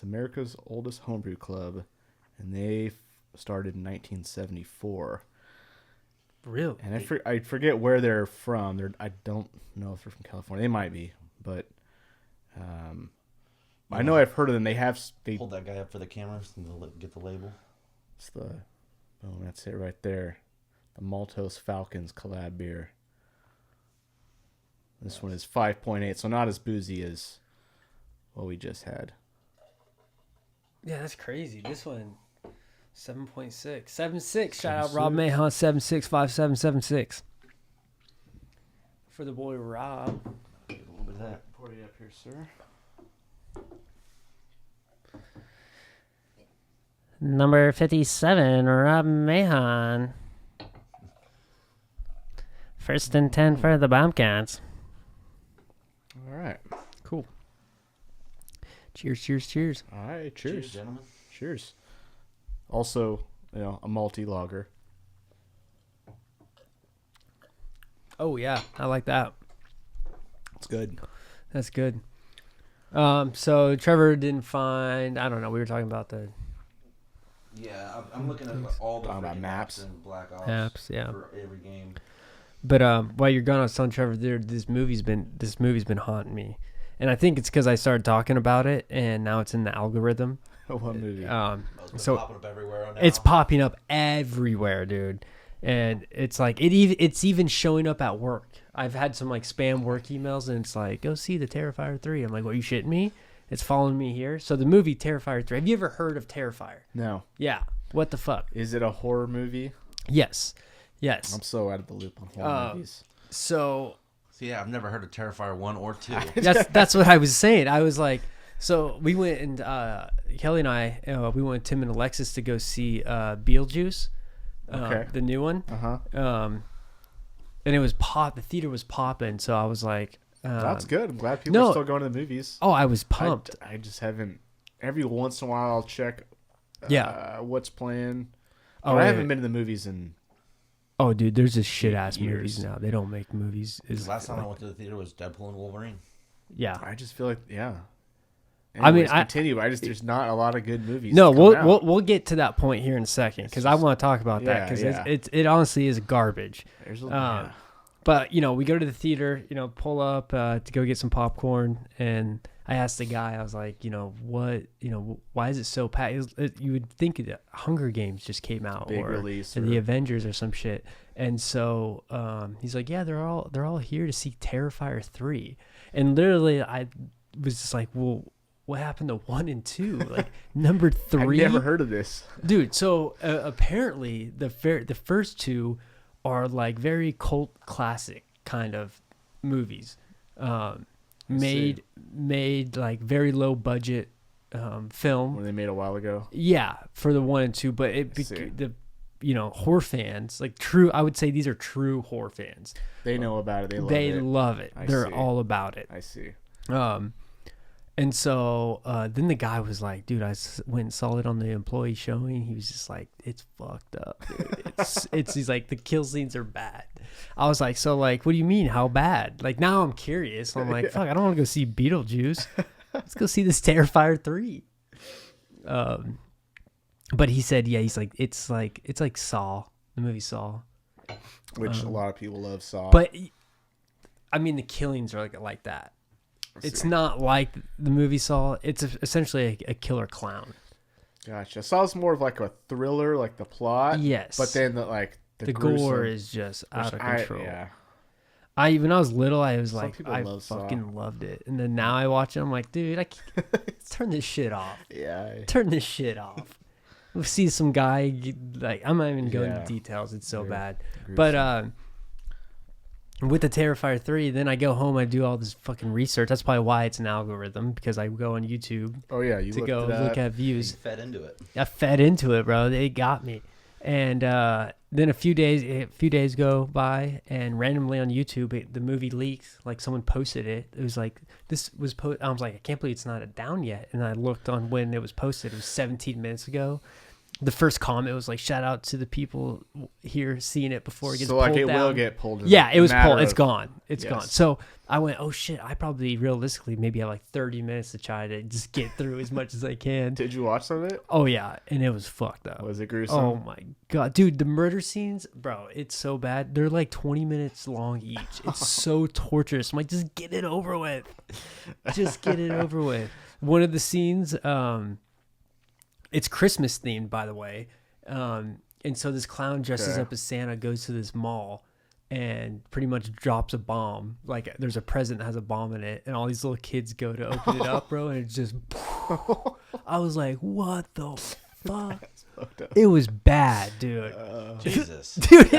America's oldest homebrew club, and they started in 1974. Really? And I forget where they're from. I don't know if they're from California. They might be, but I know I've heard of them. They hold that guy up for the camera and get the label. That's it right there. The Maltose Falcons collab beer. This one is 5.8, so not as boozy as what we just had. Yeah, that's crazy. This one, 7.6. 7.6. Shout out Rob Mahon, 765776. For the boy Rob. Get a little bit of that. Pour it up here, sir. Number 57, Rob Mahon. First and 10 for the Bobcats. All right. Cool. Cheers, cheers, cheers. All right, cheers. Cheers, gentlemen. Cheers. Also, a malty lager. Oh, yeah. I like that. It's good. That's good. So Trevor didn't find, I don't know, we were talking about the Yeah, I'm looking at all the Talking about maps and Black Ops apps, yeah. for every game. But while you're gone, I was telling Trevor, this movie's been haunting me, and I think it's because I started talking about it, and now it's in the algorithm. What movie? So popping up everywhere now. it's popping up everywhere, dude, and it's like it's even showing up at work. I've had some like spam work emails, and it's like, go see the Terrifier 3. I'm like, what, you shitting me? It's following me here. So the movie Terrifier 3. Have you ever heard of Terrifier? No. Yeah. What the fuck? Is it a horror movie? Yes. I'm so out of the loop on horror movies. So See, yeah, I've never heard of Terrifier 1 or 2. that's what I was saying. I was like, so we went and Kelly and I, we went with Tim and Alexis to go see Beetlejuice, the new one. And it was the theater was popping. So I was like, that's good. I'm glad people are still going to the movies. Oh, I was pumped. I just haven't. Every once in a while, I'll check. What's playing. But I haven't been to the movies in. Oh, dude, there's just shit ass years. movies now. They don't make movies. Last time I went to the theater was Deadpool and Wolverine. Yeah, I just feel like Anyways, I mean, continue. There's not a lot of good movies. No, we'll get to that point here in a second because I want to talk about that because it honestly is garbage. But we go to the theater, pull up to go get some popcorn, and I asked the guy, I was like, why is it so packed? You would think the Hunger Games just came out, Big or release, the Avengers or some shit. And so he's like, yeah, they're all here to see Terrifier 3. And literally, I was just like, well, what happened to 1 and 2? Like number 3. I've never heard of this, dude. So apparently, the first 2 are like very cult classic kind of movies, made like very low budget film. Were they made a while ago? Yeah, for the 1 and 2, but horror fans, like I would say these are true horror fans. They know about it. They love it. They're all about it. I see. And so then the guy was like, dude, I went and saw it on the employee showing. He was just like, it's fucked up, dude. He's like, the kill scenes are bad. I was like, so like, what do you mean? How bad? Like, now I'm curious. I'm like, fuck, I don't want to go see Beetlejuice. Let's go see this Terrifier 3. But he said, yeah, he's like, it's like Saw, the movie Saw. Which a lot of people love Saw. But, I mean, the killings are like that. It's not like the movie Saw. It's essentially a killer clown. Gotcha. Saw's more of like a thriller, like the plot. Yes. But then the gore is just out of control. Yeah. When I was little, I was like, people I love fucking Saw. loved it. And then now I watch it, I'm like, dude, turn this shit off. Yeah. Turn this shit off. We'll see some guy, like, I'm not even going into details. It's so bad. Gruesome. But, with the Terrifier 3, then I go home, I do all this fucking research. That's probably why it's an algorithm, because I go on YouTube look at views. You fed into it. I fed into it, bro. They got me. And then a few days go by, and randomly on YouTube, the movie leaks. Like, someone posted it. It was like, this was posted. I was like, I can't believe it's not down yet. And I looked on when it was posted. It was 17 minutes ago. the first comment was like, shout out to the people here seeing it before it gets so pulled like it down. will get pulled. Yeah, it was matter pulled. It's of- gone. It's Yes. gone. So I went, oh shit, I probably realistically maybe have like 30 minutes to try to just get through as much as I can. Did you watch some of it? Oh yeah, and it was fucked up. Was it gruesome? Oh my god, dude, the murder scenes, bro, it's so bad. They're like 20 minutes long each. It's so torturous. I'm like, just get it over with. Just get it over with. One of the scenes, it's Christmas themed, by the way. And so this clown dresses Okay. up as Santa, goes to this mall, and pretty much drops a bomb. Like there's a present that has a bomb in it, and all these little kids go to open it up, bro, and it's just. I was like, what the fuck? It was bad, dude. Jesus. Dude,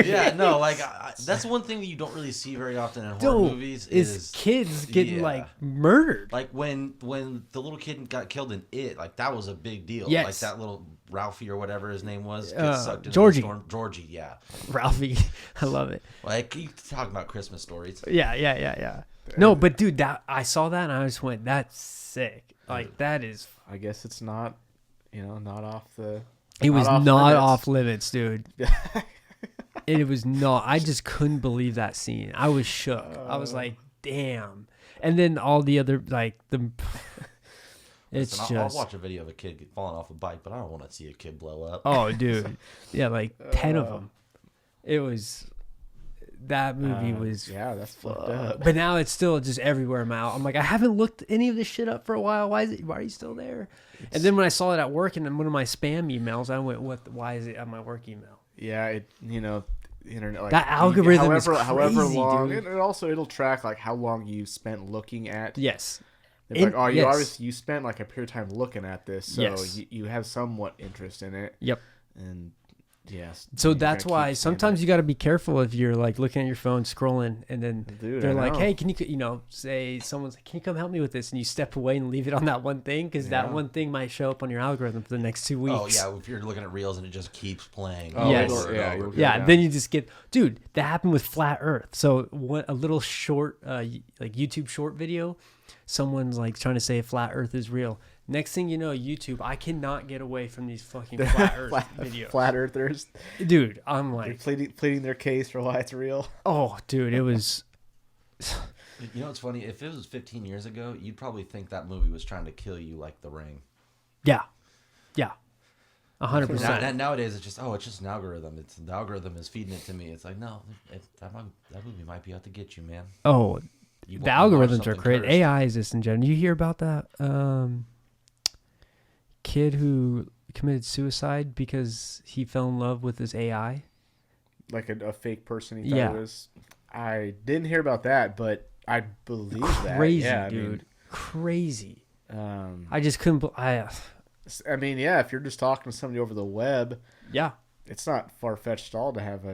Yeah, no, like that's one thing that you don't really see very often in horror Dude, movies is kids getting yeah. like murdered. Like when the little kid got killed in It, like that was a big deal. Yes. Like that little Ralphie or whatever his name was, sucked into Georgie. the storm. Georgie, yeah. Ralphie, I love it. Like you talking about Christmas stories. Yeah. No, but dude, that I saw that and I just went, that's sick. Like that is. I guess it's not, not off the. It was off not limits. off limits, dude. It was not. I just couldn't believe that scene. I was shook. I was like, damn. And then all the other like the. It's Listen, I'll just. watch a video of a kid falling off a bike, but I don't want to see a kid blow up. Oh, dude. Yeah, like 10 of them. It was. That movie was. Yeah, that's fucked up. But now it's still just everywhere I'm out. I'm like, I haven't looked any of this shit up for a while. Why are you still there? And then when I saw it at work and in one of my spam emails, I went, why is it on my work email? Yeah, the internet. Like, That algorithm is however crazy, long, dude. and also it'll track like how long you spent looking at. Yes. It's like, oh, yes. you spent like a period of time looking at this, so Yes. you have somewhat interest in it. Yep. And yes. So you're that's gonna why keep seeing sometimes it. you got to be careful if you're like looking at your phone, scrolling, and then Dude, they're I like, know. hey, can you, say someone's like, can you come help me with this? And you step away and leave it on that one thing because that Yeah. one thing might show up on your algorithm for the next 2 weeks. Oh yeah, if you're looking at reels and it just keeps playing. Oh, Yes. over and yeah, over. you'll- Yeah, Yeah. then you just get, dude, that happened with Flat Earth. So a little short, like YouTube short video, someone's like trying to say Flat Earth is real. Next thing you know, YouTube, I cannot get away from these fucking Flat Earth videos. Flat earthers. Dude, I'm They're like, pleading their case for why it's real. oh, dude, it was, You know what's funny? If it was 15 years ago, you'd probably think that movie was trying to kill you like The Ring. yeah, 100%. Nowadays, it's just an algorithm. The algorithm is feeding it to me. It's like, no, that movie might be out to get you, man. Oh, You the want algorithms are something crazy. cursed. AI is just in general. You hear about that kid who committed suicide because he fell in love with his AI? Like a fake person he thought Yeah. it was. I didn't hear about that, but I believe that. Crazy, Yeah, dude. Crazy. I I just couldn't. mean, yeah, if you're just talking to somebody over the web, Yeah. it's not far fetched at all to have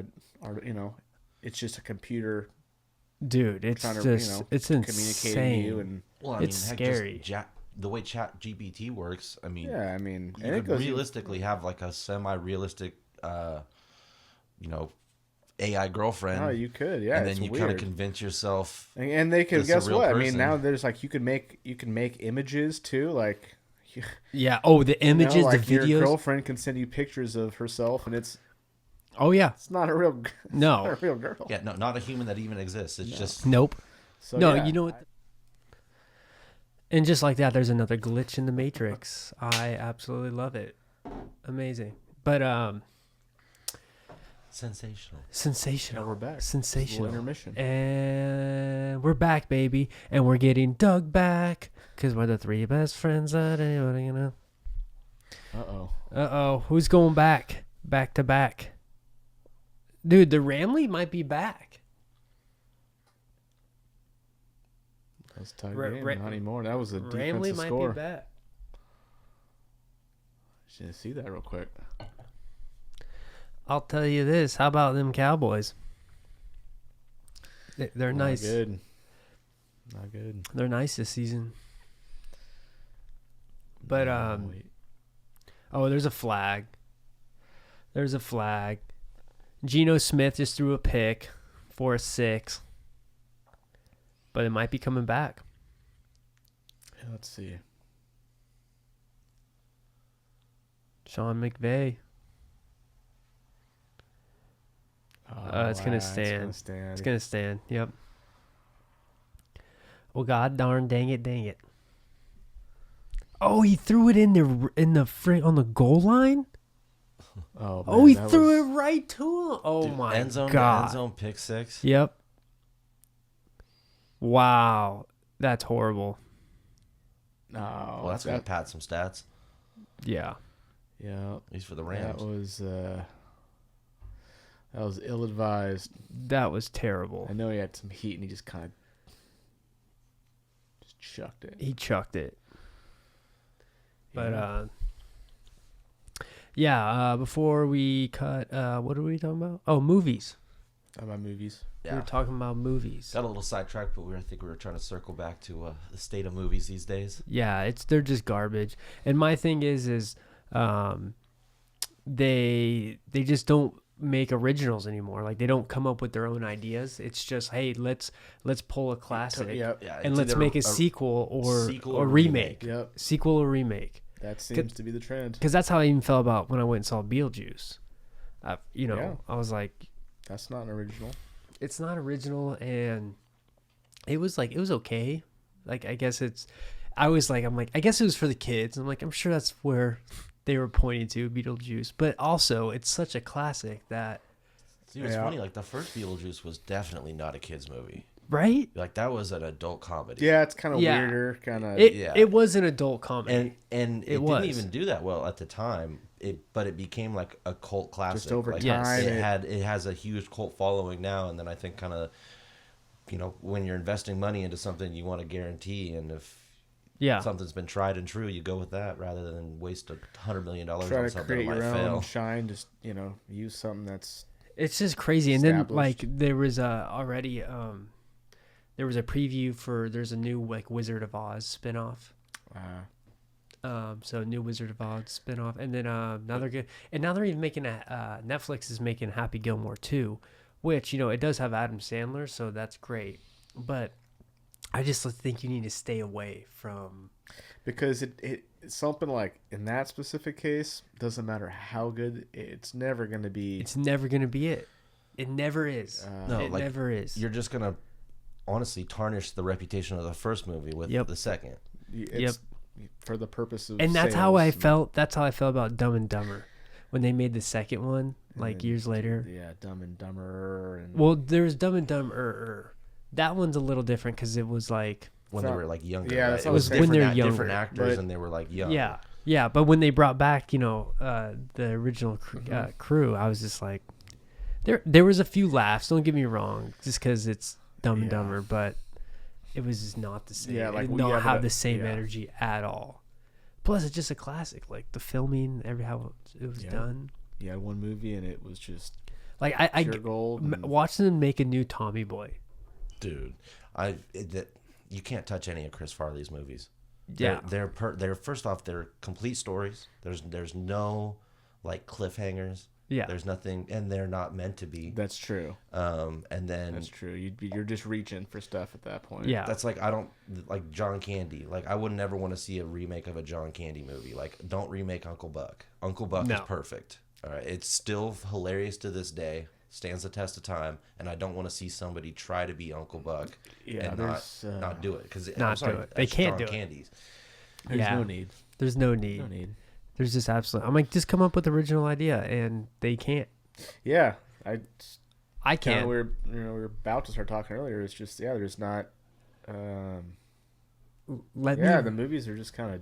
it's just a computer Dude, it's trying to, just it's communicating insane. to you, and Well, I It's mean, scary. The way Chat GPT works, I mean, yeah, I mean, you and it could goes realistically have like a semi-realistic, AI girlfriend. Oh, you could, yeah. and then it's you weird. kind of convince yourself. And they can It's a guess real what? I mean, person. now there's like you can make images too, like Yeah. Oh, the images, like the your videos. girlfriend can send you pictures of herself, and it's Oh yeah. not a real No. not a real girl. Yeah, no, not a human that even exists. It's just Nope. So, No, yeah. you know what? And just like that, there's another glitch in the Matrix. I absolutely love it. Amazing. But sensational. Now sensational. we're back. Sensational. Little intermission. And we're back, baby. And we're getting Doug back. Because we're the three best friends that anybody, Uh-oh. Uh-oh. Who's going back? Back to back. Dude, the Ramley might be back. That was a tight Ra- game. Ra- Not anymore. That was a Ramley defensive might score. be back. Should see that real quick. I'll tell you this. How about them Cowboys? They're nice. Not good. Not good. They're nice this season. But Wait. oh, there's a flag. There's a flag. Geno Smith just threw a pick for a 6. But it might be coming back. Yeah, let's see. Sean McVay. It's gonna stand. It's gonna stand. Yep. Well, god darn, dang it. Oh, he threw it in the on the goal line. Oh, man, Oh, he threw it right to him. Oh, Dude, my end zone, God. End zone pick six. Yep. Wow. That's horrible. No. Well, that's going to pad some stats. Yeah. Yeah. At least for the Rams. That was ill-advised. That was terrible. I know he had some heat, and he just kind of just chucked it. He chucked it. Yeah. But, before we cut, what are we talking about? Oh, movies. Talking about movies. We were talking about movies. Got a little sidetracked, but I think we were trying to circle back to the state of movies these days. Yeah, they're just garbage. And my thing is they just don't make originals anymore. Like, they don't come up with their own ideas. It's just, hey, let's pull a classic and let's make a sequel or remake. Yep. Sequel or remake. That seems to be the trend. Because that's how I even felt about when I went and saw Beetlejuice. I was like, that's not an original. It's not original, and it was okay. Like, I guess I guess it was for the kids. I'm like, I'm sure that's where they were pointing to, Beetlejuice. But also, it's such a classic that... See, it's funny, like, the first Beetlejuice was definitely not a kid's movie. Right? Like, that was an adult comedy. Yeah, it's kind of weirder. It was an adult comedy. And it didn't even do that well at the time. But it became like a cult classic. Just over like, time. It has a huge cult following now. And then I think kind of, when you're investing money into something, you want to guarantee. And if something's been tried and true, you go with that rather than waste $100 million on something that might your fail. Own shine. Just use something that's. It's just crazy. And then like there was already there was a preview for there's a new like Wizard of Oz spinoff. So new Wizard of Oz spinoff, and then now they're good, and now they're even making Netflix is making Happy Gilmore 2, which it does have Adam Sandler, so that's great. But I just think you need to stay away from because it's something like in that specific case doesn't matter how good it's never going to be. It's never going to be it. It never is. Never is. You're just gonna honestly tarnish the reputation of the first movie with the second. For the purpose of and that's how I felt. That's how I felt about Dumb and Dumber when they made the second one, like years later. Yeah, Dumb and Dumber. Well, there's Dumb and Dumber. That one's a little different because it was like when they were like younger. Yeah, right? It was when they're younger. Different actors, and they were like young. Yeah. But when they brought back, the original crew, I was just like, there was a few laughs. Don't get me wrong, just because it's Dumb and Dumber, but. It was just not the same. Yeah, like it did not have the same energy at all. Plus, it's just a classic. Like the filming, how it was done. Yeah, one movie and it was just like I gold. Watching them make a new Tommy Boy. Dude, you can't touch any of Chris Farley's movies. Yeah, they're first off, they're complete stories. There's no like cliffhangers. Yeah, there's nothing, and they're not meant to be. That's true. And then that's true. You're just reaching for stuff at that point. Yeah, that's like I don't like John Candy. Like I would never want to see a remake of a John Candy movie. Like don't remake Uncle Buck. Uncle Buck is perfect. All right, it's still hilarious to this day. Stands the test of time, and I don't want to see somebody try to be Uncle Buck and not do it because they can't John do Candy's. it. There's no need. There's no need. There's just absolutely. I'm like, just come up with original idea, and they can't. Yeah, I can't. We were about to start talking earlier. It's just there's not. The movies are just kind of.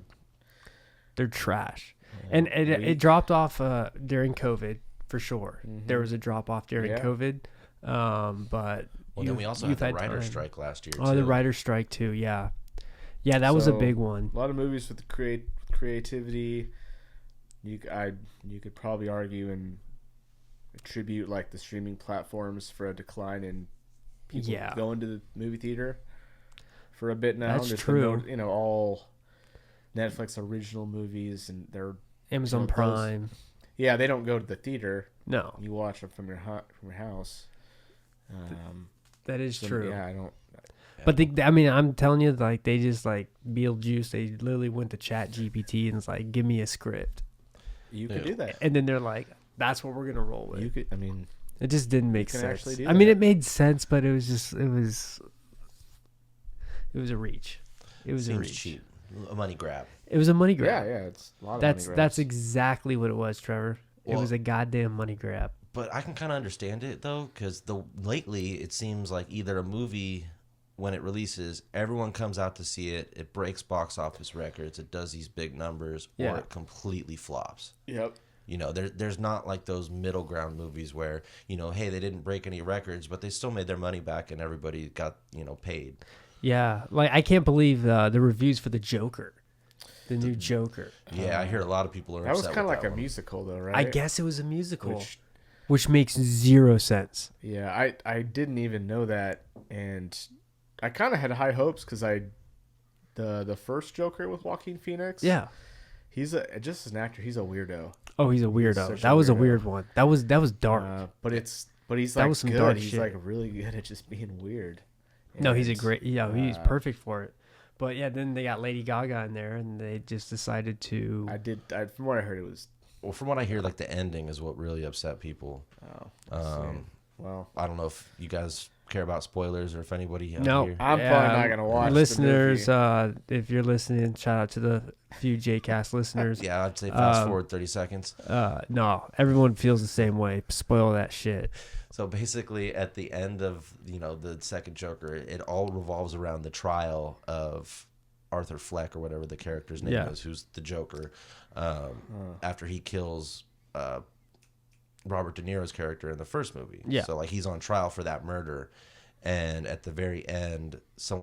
They're trash, and it dropped off during COVID for sure. Mm-hmm. There was a drop off during COVID, but then we also had the writer's strike last year. Oh, the writer's strike too. Yeah, that was a big one. A lot of movies with the creativity. You could probably argue and attribute like the streaming platforms for a decline in people going to the movie theater for a bit now. That's true. All Netflix original movies and their Amazon Prime. They don't go to the theater. No, you watch them from your house. That is true. Yeah, I don't. But I'm telling you, like they just like Beetlejuice. They literally went to Chat GPT and was like, "Give me a script." You could do that. And then they're like, that's what we're going to roll with. You could. I mean, it just didn't make can sense. actually do I mean, that. it made sense, but it was just, it was a reach. It was a Seems reach. cheap. A money grab. It was a money grab. yeah, it's a lot of That's money that's grabs. exactly what it was, Trevor. It Well- was a goddamn money grab. But I can kind of understand it though, because lately it seems like either a movie, when it releases, everyone comes out to see it. It breaks box office records. It does these big numbers, Yeah. or it completely flops. Yep. You know, there's not like those middle ground movies where, you know, hey, they didn't break any records, but they still made their money back and everybody got, you know, paid. Yeah, like I can't believe the reviews for the Joker, the new Joker. Yeah, I hear a lot of people are That was upset kind of with like that a one. musical, though, right? I guess it was a musical, Which, which makes zero sense. yeah, I didn't even know that, and I kind of had high hopes because the first Joker with Joaquin Phoenix. Yeah. He's just as an actor, he's a weirdo. Oh, he's a weirdo. such That a was a weirdo. weird one. That was dark. But he's That like was some good. dark He's shit. like really good at just being weird. No, he's a And, great. Yeah, he's uh, perfect for it. But yeah, then they got Lady Gaga in there, and they just decided to. From what I heard, it was. Well, from what I hear, like the ending is what really upset people. Oh, let's see. Well, I don't know if you guys care about spoilers or if anybody out No, here. I'm probably not gonna watch listeners. the movie. If you're listening, shout out to the few JCast listeners. Yeah, I'd say fast forward 30 seconds. No, everyone feels the same way. Spoil that shit. So basically, at the end of, you know, the second Joker, it all revolves around the trial of Arthur Fleck or whatever the character's name Yeah. is, who's the Joker, after he kills Robert De Niro's character in the first movie. Yeah. So like he's on trial for that murder, and at the very end, someone